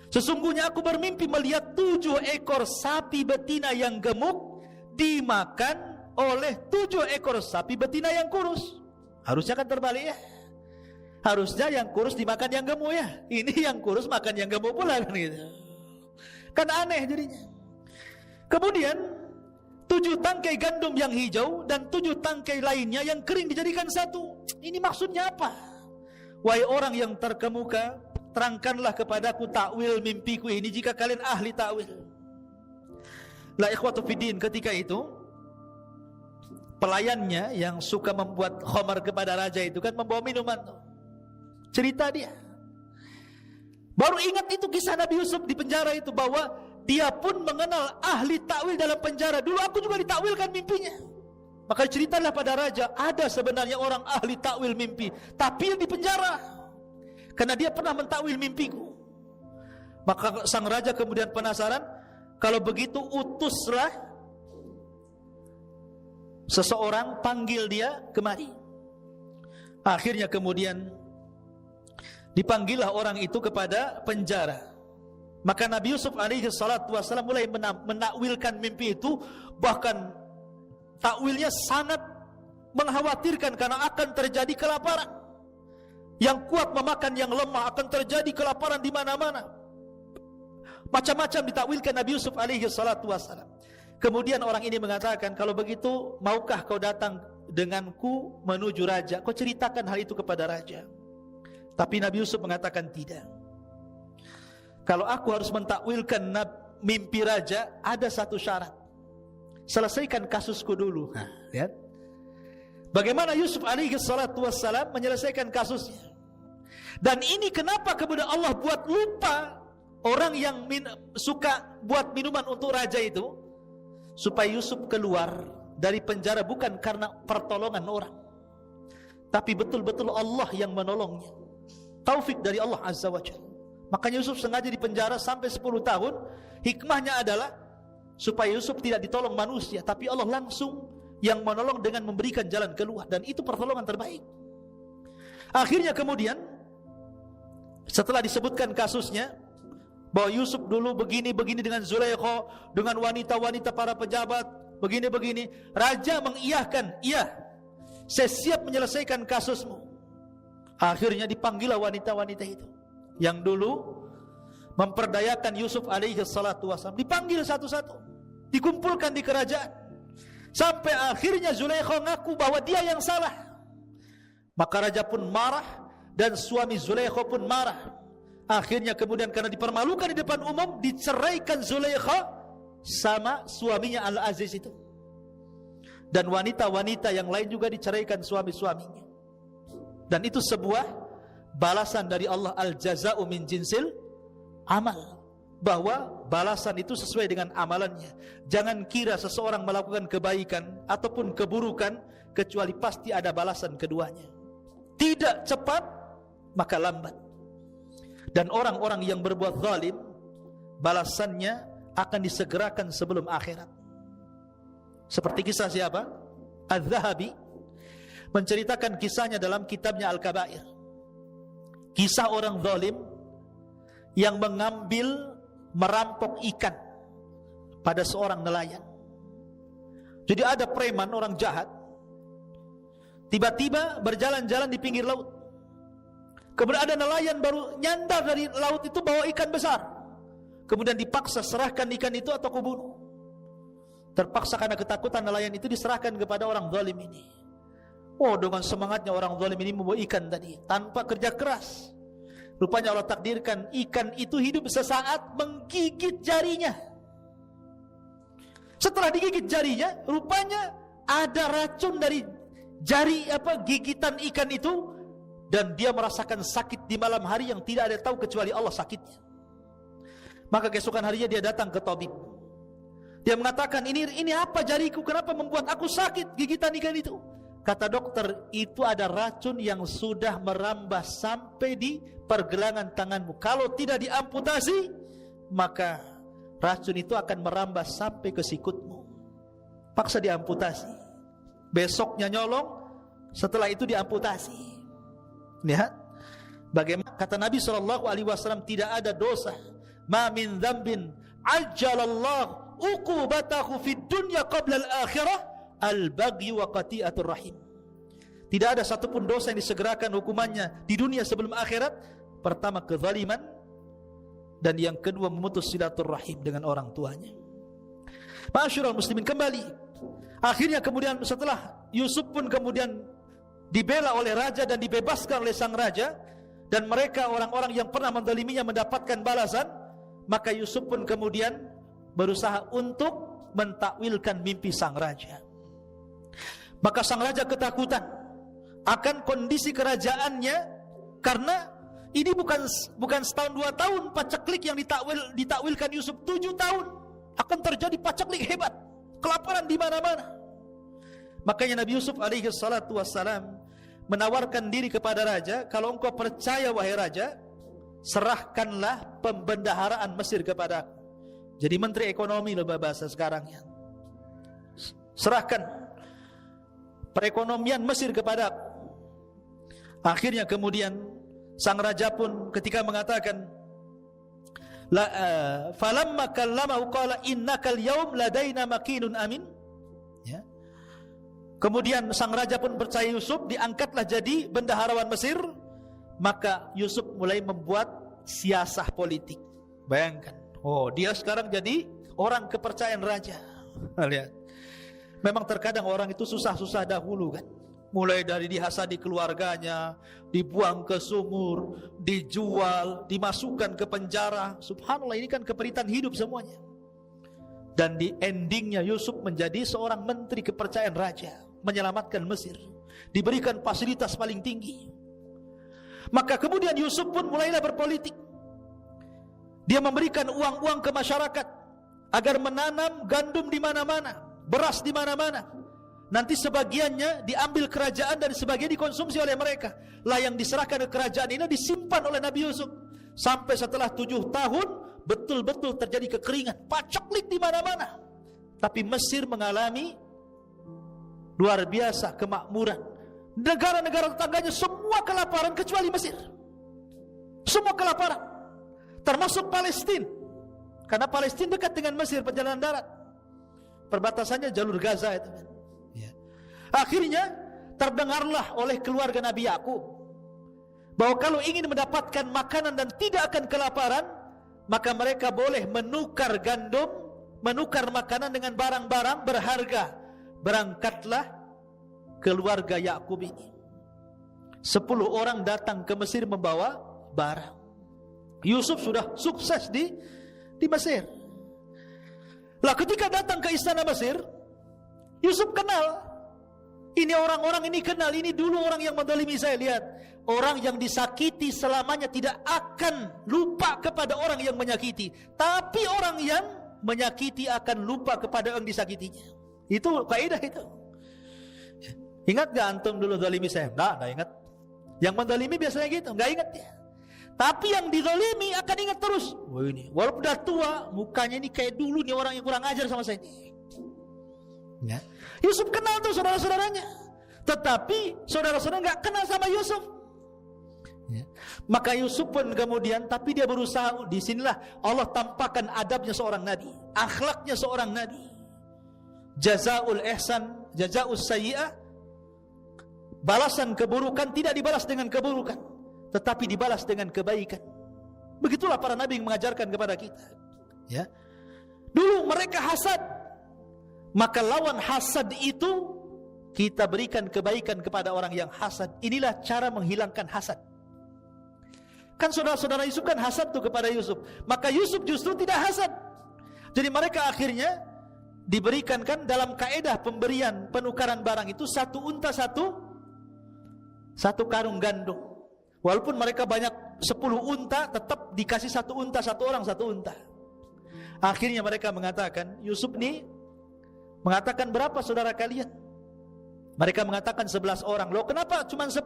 Speaker 1: sesungguhnya aku bermimpi melihat 7 ekor sapi betina yang gemuk dimakan oleh 7 ekor sapi betina yang kurus. Harusnya kan terbalik ya. Harusnya yang kurus dimakan yang gemuk ya. Ini yang kurus makan yang gemuk pula kan gitu. Kan aneh jadinya. Kemudian 7 tangkai gandum yang hijau dan 7 tangkai lainnya yang kering dijadikan satu. Ini maksudnya apa? Wahai orang yang terkemuka, terangkanlah kepadaku takwil mimpiku ini jika kalian ahli takwil. La ikhwatu fiddin, ketika itu pelayannya yang suka membuat khamar kepada raja itu kan membawa minuman tuh. Cerita dia. Baru ingat itu kisah Nabi Yusuf di penjara itu, bahwa dia pun mengenal ahli takwil dalam penjara. Dulu aku juga ditakwilkan mimpinya. Maka ceritalah pada raja, ada sebenarnya orang ahli takwil mimpi, tapi yang di penjara karena dia pernah mentakwil mimpiku. Maka sang raja kemudian penasaran. Kalau begitu utuslah seseorang, panggil dia kemari. Akhirnya kemudian dipanggillah orang itu kepada penjara. Maka Nabi Yusuf alaihi salatu wassalam mulai menakwilkan mimpi itu. Bahkan takwilnya sangat mengkhawatirkan karena akan terjadi kelaparan. Yang kuat memakan yang lemah, akan terjadi kelaparan di mana-mana. Macam-macam ditakwilkan Nabi Yusuf alaihi salatu wassalam. Kemudian orang ini mengatakan, kalau begitu maukah kau datang denganku menuju raja? Kau ceritakan hal itu kepada raja. Tapi Nabi Yusuf mengatakan tidak. Kalau aku harus mentakwilkan mimpi raja, ada satu syarat. Selesaikan kasusku dulu. Lihat. Bagaimana Yusuf alaihi salatu wassalam menyelesaikan kasusnya. Dan ini kenapa kemudian Allah buat lupa orang yang suka buat minuman untuk raja itu, supaya Yusuf keluar dari penjara bukan karena pertolongan orang, tapi betul-betul Allah yang menolongnya. Taufik dari Allah Azza wa Jalla. Makanya Yusuf sengaja di penjara sampai 10 tahun. Hikmahnya adalah supaya Yusuf tidak ditolong manusia, tapi Allah langsung yang menolong dengan memberikan jalan keluar. Dan itu pertolongan terbaik. Akhirnya kemudian setelah disebutkan kasusnya, bahwa Yusuf dulu begini-begini dengan Zulaikha, dengan wanita-wanita para pejabat, begini-begini, raja mengiyahkan, iya, saya siap menyelesaikan kasusmu. Akhirnya dipanggillah wanita-wanita itu yang dulu memperdayakan Yusuf alaihi salatu wassalam, dipanggil satu-satu, dikumpulkan di kerajaan, sampai akhirnya Zulaikha ngaku bahwa dia yang salah. Maka raja pun marah dan suami Zulaikha pun marah. Akhirnya kemudian karena dipermalukan di depan umum, diceraikan Zulaikha sama suaminya Al-Aziz itu. Dan wanita-wanita yang lain juga diceraikan suami-suaminya. Dan itu sebuah balasan dari Allah, al-jaza'u min jinsil amal, bahwa balasan itu sesuai dengan amalannya. Jangan kira seseorang melakukan kebaikan ataupun keburukan kecuali pasti ada balasan keduanya. Tidak cepat maka lambat. Dan orang-orang yang berbuat zalim, balasannya akan disegerakan sebelum akhirat. Seperti kisah siapa? Az-Zahabi menceritakan kisahnya dalam kitabnya Al-Kabair. Kisah orang zalim yang merampok ikan pada seorang nelayan. Jadi ada preman, orang jahat, tiba-tiba berjalan-jalan di pinggir laut. Kemudian ada nelayan baru nyandar dari laut itu bawa ikan besar. Kemudian dipaksa serahkan ikan itu atau kubunuh. Terpaksa karena ketakutan, nelayan itu diserahkan kepada orang zalim ini. Oh, dengan semangatnya orang zalim ini membawa ikan tadi tanpa kerja keras. Rupanya Allah takdirkan ikan itu hidup sesaat menggigit jarinya. Setelah digigit jarinya, rupanya ada racun dari gigitan ikan itu, dan dia merasakan sakit di malam hari yang tidak ada tahu kecuali Allah sakitnya. Maka keesokan harinya dia datang ke tabib. Dia mengatakan, ini apa jariku, kenapa membuat aku sakit gigitan ikan itu? Kata dokter, itu ada racun yang sudah merambah sampai di pergelangan tanganmu. Kalau tidak diamputasi, maka racun itu akan merambah sampai ke sikutmu. Paksa diamputasi. Besoknya nyolong, setelah itu diamputasi. Lihat bagaimana kata Nabi SAW, tidak ada dosa, ma min dzambin ajjalallahu uqubatahu fid dunya qabla al-akhirah al-baghy wa qati'atur rahim. Tidak ada satupun dosa yang disegerakan hukumannya di dunia sebelum akhirat. Pertama kezaliman, dan yang kedua memutus silaturahim dengan orang tuanya. Ma'asyiral muslimin, kembali. Akhirnya kemudian setelah Yusuf pun kemudian dibela oleh raja dan dibebaskan oleh sang raja, dan mereka orang-orang yang pernah menzaliminya mendapatkan balasan, maka Yusuf pun kemudian berusaha untuk mentakwilkan mimpi sang raja. Maka sang raja ketakutan akan kondisi kerajaannya, karena ini bukan setahun 2 tahun paceklik yang ditakwilkan Yusuf, 7 tahun akan terjadi paceklik hebat, kelaparan di mana-mana. Makanya Nabi Yusuf alaihi salatu wassalam menawarkan diri kepada raja, kalau engkau percaya wahai raja, serahkanlah pembendaharaan Mesir kepada aku. Jadi menteri ekonomi loh bahasa sekarangnya. Serahkan perekonomian Mesir kepada aku. Akhirnya kemudian sang raja pun ketika mengatakan, falamma kallamahu qala innakal yaum ladaina makinun amin. Ya. Kemudian sang raja pun percaya Yusuf, diangkatlah jadi bendaharawan Mesir. Maka Yusuf mulai membuat siasah politik. Bayangkan, oh dia sekarang jadi orang kepercayaan raja. Lihat, memang terkadang orang itu susah-susah dahulu kan. Mulai dari dihasadi keluarganya, dibuang ke sumur, dijual, dimasukkan ke penjara. Subhanallah, ini kan keperitan hidup semuanya. Dan di endingnya Yusuf menjadi seorang menteri kepercayaan raja, menyelamatkan Mesir, diberikan fasilitas paling tinggi. Maka kemudian Yusuf pun mulailah berpolitik. Dia memberikan uang-uang ke masyarakat agar menanam gandum di mana-mana, beras di mana-mana. Nanti sebagiannya diambil kerajaan dan sebagian dikonsumsi oleh mereka. Lah yang diserahkan ke kerajaan ini disimpan oleh Nabi Yusuf. Sampai setelah 7 tahun betul-betul terjadi kekeringan, paceklik di mana-mana. Tapi Mesir mengalami luar biasa kemakmuran. Negara-negara tetangganya semua kelaparan kecuali Mesir. Semua kelaparan. Termasuk Palestina. Karena Palestina dekat dengan Mesir, perjalanan darat. Perbatasannya jalur Gaza itu kan. Akhirnya terdengarlah oleh keluarga Nabi Yakub bahwa kalau ingin mendapatkan makanan dan tidak akan kelaparan, maka mereka boleh menukar gandum, menukar makanan dengan barang-barang berharga. Berangkatlah keluarga Yakub ini. 10 orang datang ke Mesir membawa barang. Yusuf sudah sukses di Mesir. Lah ketika datang ke istana Mesir, Yusuf kenal Ini orang-orang ini kenal, ini dulu orang yang menzalimi saya. Lihat, orang yang disakiti selamanya tidak akan lupa kepada orang yang menyakiti. Tapi orang yang menyakiti akan lupa kepada yang disakitinya. Itu kaidah itu. Ingat gak antum dulu zalimi saya? Nggak ingat. Yang menzalimi biasanya gitu, nggak ingat dia. Tapi yang dizalimi akan ingat terus. Wah ini, walaupun udah tua, mukanya ini kayak dulu nih orang yang kurang ajar sama saya. Ya. Yusuf kenal tuh saudara-saudaranya, tetapi saudara-saudara nggak kenal sama Yusuf. Ya. Maka Yusuf pun kemudian, tapi dia berusaha. Disinilah Allah tampakkan adabnya seorang nabi, akhlaknya seorang nabi. Jazaul ihsan, jazaus sayyi'ah. Balasan keburukan tidak dibalas dengan keburukan, tetapi dibalas dengan kebaikan. Begitulah para nabi yang mengajarkan kepada kita. Ya. Dulu mereka hasad, maka lawan hasad itu kita berikan kebaikan kepada orang yang hasad. Inilah cara menghilangkan hasad. Kan saudara-saudara Yusuf kan hasad tuh kepada Yusuf, maka Yusuf justru tidak hasad. Jadi mereka akhirnya diberikan kan dalam kaedah pemberian penukaran barang itu satu unta satu karung gandum. Walaupun mereka banyak 10 unta, tetap dikasih satu unta, satu orang satu unta. Akhirnya mereka mengatakan, Yusuf nih mengatakan, berapa saudara kalian? Mereka mengatakan 11 orang. Loh kenapa cuma 10?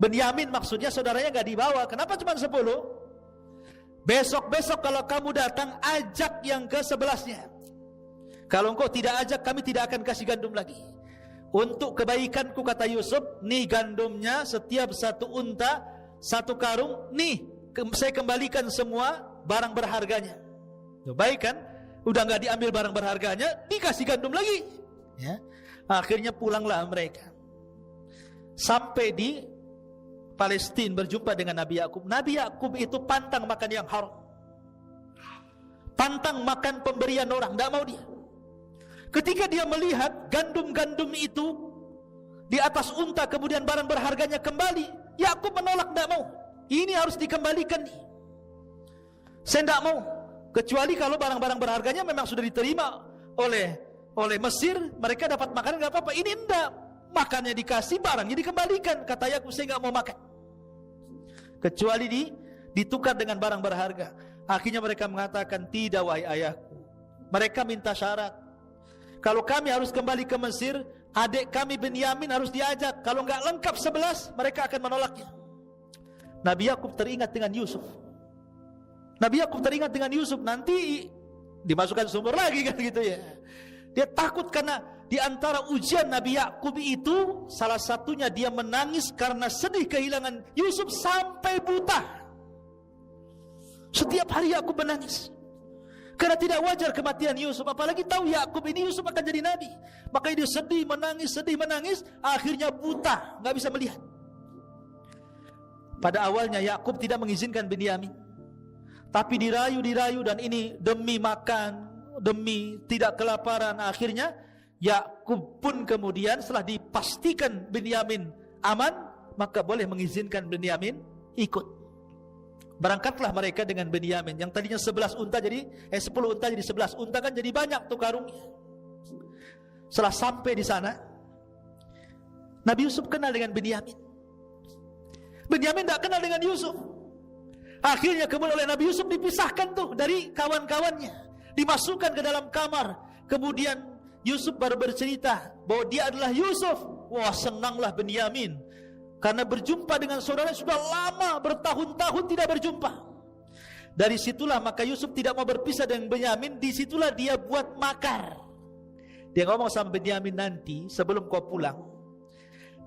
Speaker 1: Benyamin maksudnya saudaranya gak dibawa. Kenapa cuma 10? Besok-besok kalau kamu datang, ajak yang ke-11-nya. Kalau engkau tidak ajak, kami tidak akan kasih gandum lagi. Untuk kebaikanku, kata Yusuf, nih gandumnya, setiap satu unta, satu karung, nih saya kembalikan semua barang berharganya. Baik kan? Udah gak diambil barang berharganya, dikasih gandum lagi. Ya. Akhirnya pulanglah mereka. Sampai di Palestina berjumpa dengan Nabi Yakub. Nabi Yakub itu pantang makan yang haram, pantang makan pemberian orang, tidak mau dia. Ketika dia melihat gandum-gandum itu di atas unta, kemudian barang berharganya kembali, Yakub menolak, tidak mau. Ini harus dikembalikan. Saya tidak mau, kecuali kalau barang-barang berharganya memang sudah diterima oleh Mesir, mereka dapat makan, nggak apa-apa. Ini enggak, makannya dikasih, barangnya dikembalikan. Kata Yakub, saya nggak mau makan, kecuali ditukar dengan barang berharga. Akhirnya mereka mengatakan, tidak wahai ayahku. Mereka minta syarat. Kalau kami harus kembali ke Mesir, adik kami Benyamin harus diajak. Kalau enggak lengkap 11, mereka akan menolaknya. Nabi Yakub teringat dengan Yusuf. Nabi Yakub teringat dengan Yusuf, nanti dimasukkan sumur lagi kan gitu ya. Dia takut karena di antara ujian Nabi Yakub itu, salah satunya dia menangis karena sedih kehilangan Yusuf sampai buta. Setiap hari Yakub menangis. Karena tidak wajar kematian Yusuf, apalagi tahu Yakub ini Yusuf akan jadi nabi. Makanya dia sedih menangis, akhirnya buta, nggak bisa melihat. Pada awalnya Yakub tidak mengizinkan Benyamin, tapi dirayu dan ini demi makan, demi tidak kelaparan. Akhirnya Yakub pun kemudian setelah dipastikan Benyamin aman, maka boleh mengizinkan Benyamin ikut. Berangkatlah mereka dengan Benyamin, yang tadinya 11 unta jadi 10 unta jadi 11 unta, kan jadi banyak tuh karungnya. Setelah sampai di sana, Nabi Yusuf kenal dengan Benyamin. Benyamin tidak kenal dengan Yusuf. Akhirnya kemudian oleh Nabi Yusuf dipisahkan tuh dari kawan-kawannya, dimasukkan ke dalam kamar. Kemudian Yusuf baru bercerita bahwa dia adalah Yusuf. Wah, senanglah Benyamin, karena berjumpa dengan saudara sudah lama, bertahun-tahun tidak berjumpa. Dari situlah maka Yusuf tidak mau berpisah dengan Benyamin. Disitulah dia buat makar. Dia ngomong sama Benyamin, nanti sebelum kau pulang,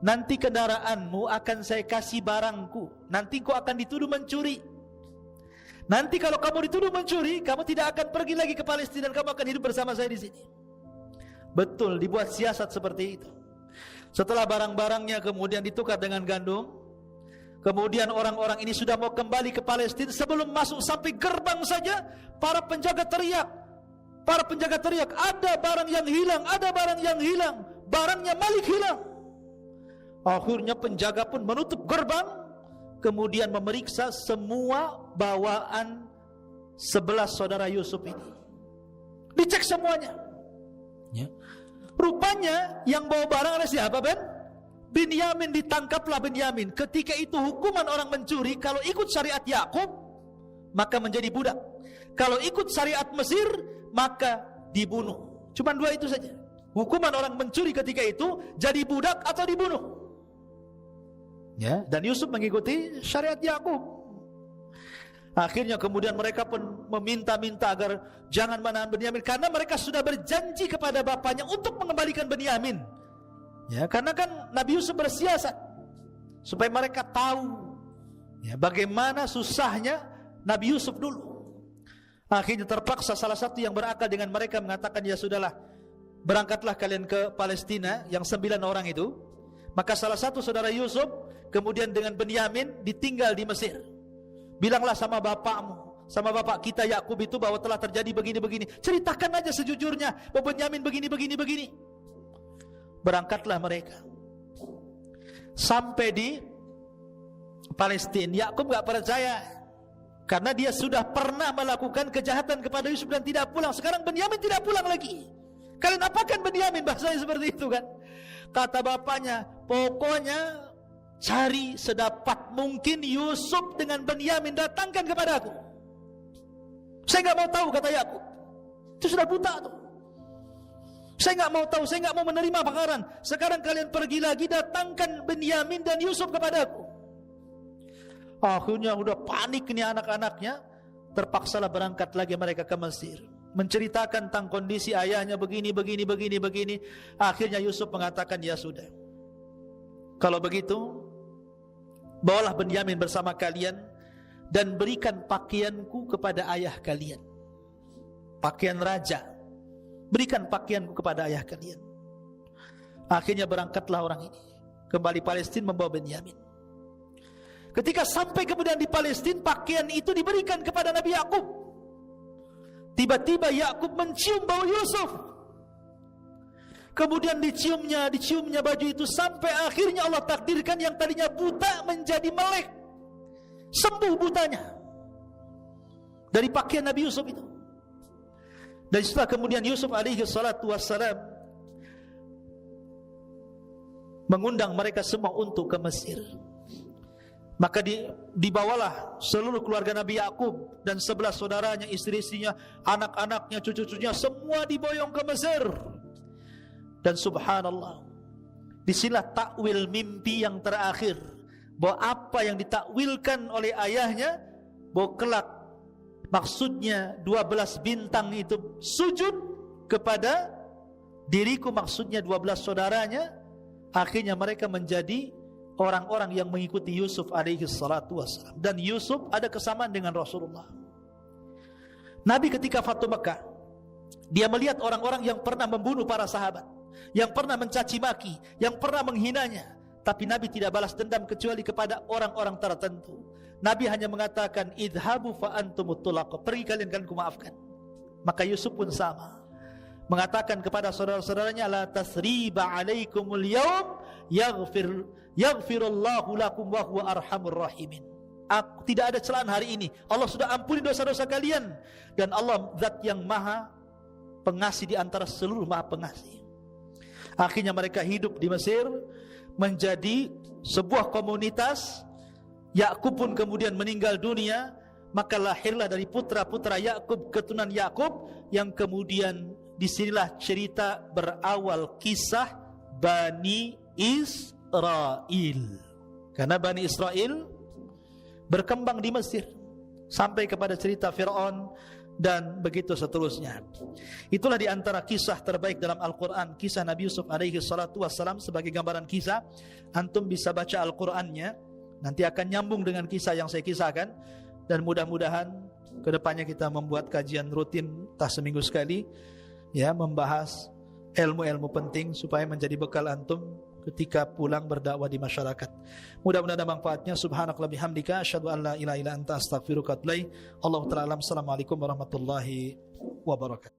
Speaker 1: nanti kendaraanmu akan saya kasih barangku. Nanti kau akan dituduh mencuri. Nanti kalau kamu dituduh mencuri, kamu tidak akan pergi lagi ke Palestina dan kamu akan hidup bersama saya di sini. Betul, dibuat siasat seperti itu. Setelah barang-barangnya kemudian ditukar dengan gandum, kemudian orang-orang ini sudah mau kembali ke Palestina. Sebelum masuk sampai gerbang saja, para penjaga teriak, ada barang yang hilang, ada barang yang hilang, barangnya Malik hilang. Akhirnya penjaga pun menutup gerbang, kemudian memeriksa semua bawaan 11 saudara Yusuf ini. Dicek semuanya. Ya. Rupanya yang bawa barang adalah siapa, Ben? Binyamin. Ditangkaplah Binyamin. Ketika itu hukuman orang mencuri, kalau ikut syariat Yakub maka menjadi budak, kalau ikut syariat Mesir maka dibunuh. Cuma dua itu saja. Hukuman orang mencuri ketika itu jadi budak atau dibunuh. Ya, dan Yusuf mengikuti syariat Yakub. Akhirnya kemudian mereka pun meminta-minta agar jangan menahan Binyamin, karena mereka sudah berjanji kepada bapaknya untuk mengembalikan Binyamin. Ya, karena kan Nabi Yusuf bersiasat supaya mereka tahu ya bagaimana susahnya Nabi Yusuf dulu. Akhirnya terpaksa salah satu yang berakal dengan mereka mengatakan, ya sudahlah, berangkatlah kalian ke Palestina, yang 9 orang itu. Maka salah satu saudara Yusuf kemudian dengan Binyamin ditinggal di Mesir. Bilanglah sama bapakmu, sama bapak kita Yakub itu, bahwa telah terjadi begini-begini. Ceritakan aja sejujurnya bahwa Binyamin begini-begini. Berangkatlah mereka sampai di Palestina. Yakub gak percaya, karena dia sudah pernah melakukan kejahatan kepada Yusuf dan tidak pulang. Sekarang Binyamin tidak pulang lagi. Kalian apakan Binyamin? Bahasanya seperti itu kan. Kata bapaknya, pokoknya cari sedapat mungkin Yusuf dengan Binyamin, datangkan kepada aku. Saya enggak mau tahu, kata Yakub. Itu sudah buta tuh. Saya enggak mau tahu, saya enggak mau menerima bakaran. Sekarang kalian pergi lagi, datangkan Binyamin dan Yusuf kepada aku. Akhirnya udah panik ini anak-anaknya. Terpaksalah berangkat lagi mereka ke Mesir, menceritakan tentang kondisi ayahnya begini. Akhirnya Yusuf mengatakan, ya sudah, kalau begitu bawalah Binyamin bersama kalian dan berikan pakaianku kepada ayah kalian, pakaian raja, berikan pakaianku kepada ayah kalian. Akhirnya berangkatlah orang ini kembali Palestina membawa Binyamin. Ketika sampai kemudian di Palestina, pakaian itu diberikan kepada Nabi Yakub. Tiba-tiba Yakub mencium bau Yusuf. Kemudian diciumnya baju itu, sampai akhirnya Allah takdirkan yang tadinya buta menjadi melek, sembuh butanya dari pakaian Nabi Yusuf itu. Dan setelah kemudian Yusuf alaihi salatu wassalam mengundang mereka semua untuk ke Mesir, maka dibawalah seluruh keluarga Nabi Yakub dan 11 saudaranya, istri-istrinya, anak-anaknya, cucu-cucunya, semua diboyong ke Mesir. Dan subhanallah, disinilah takwil mimpi yang terakhir, bahwa apa yang ditakwilkan oleh ayahnya, bahwa kelak maksudnya 12 bintang itu sujud kepada diriku, maksudnya 12 saudaranya. Akhirnya mereka menjadi orang-orang yang mengikuti Yusuf alaihi salatu wassalam. Dan Yusuf ada kesamaan dengan Rasulullah. Nabi ketika Fatu Mekah, dia melihat orang-orang yang pernah membunuh para sahabat, yang pernah mencaci maki, yang pernah menghinanya. Tapi Nabi tidak balas dendam kecuali kepada orang-orang tertentu. Nabi hanya mengatakan, idhabu fa antumut tulaqa, pergi kalian kan kumaafkan. Maka Yusuf pun sama, mengatakan kepada saudara-saudaranya, la tasriba alaikumul yawm yaghfirullahu lakum wa huwa arhamur rahimin. Tidak ada celaan hari ini, Allah sudah ampuni dosa-dosa kalian, dan Allah zat yang maha pengasih di antara seluruh maha pengasih. Akhirnya mereka hidup di Mesir menjadi sebuah komunitas. Yakub pun kemudian meninggal dunia, maka lahirlah dari putra-putra Yakub, keturunan Yakub, yang kemudian disinilah cerita berawal kisah Bani Israel. Karena Bani Israel berkembang di Mesir sampai kepada cerita Fir'aun dan begitu seterusnya. Itulah diantara kisah terbaik dalam Al-Quran, kisah Nabi Yusuf alaihi salatu wassalam. Sebagai gambaran kisah, antum bisa baca Al-Qurannya, nanti akan nyambung dengan kisah yang saya kisahkan. Dan mudah-mudahan kedepannya kita membuat kajian rutin, entah seminggu sekali, ya, membahas ilmu-ilmu penting supaya menjadi bekal antum ketika pulang berdakwah di masyarakat. Mudah-mudahan ada manfaatnya. Subhanakallahumma bihamdika asyhadu an la ilaha illa anta astaghfiruka wa atubu ilaik. Allahu ta'ala alam. Assalamualaikum warahmatullahi wabarakatuh.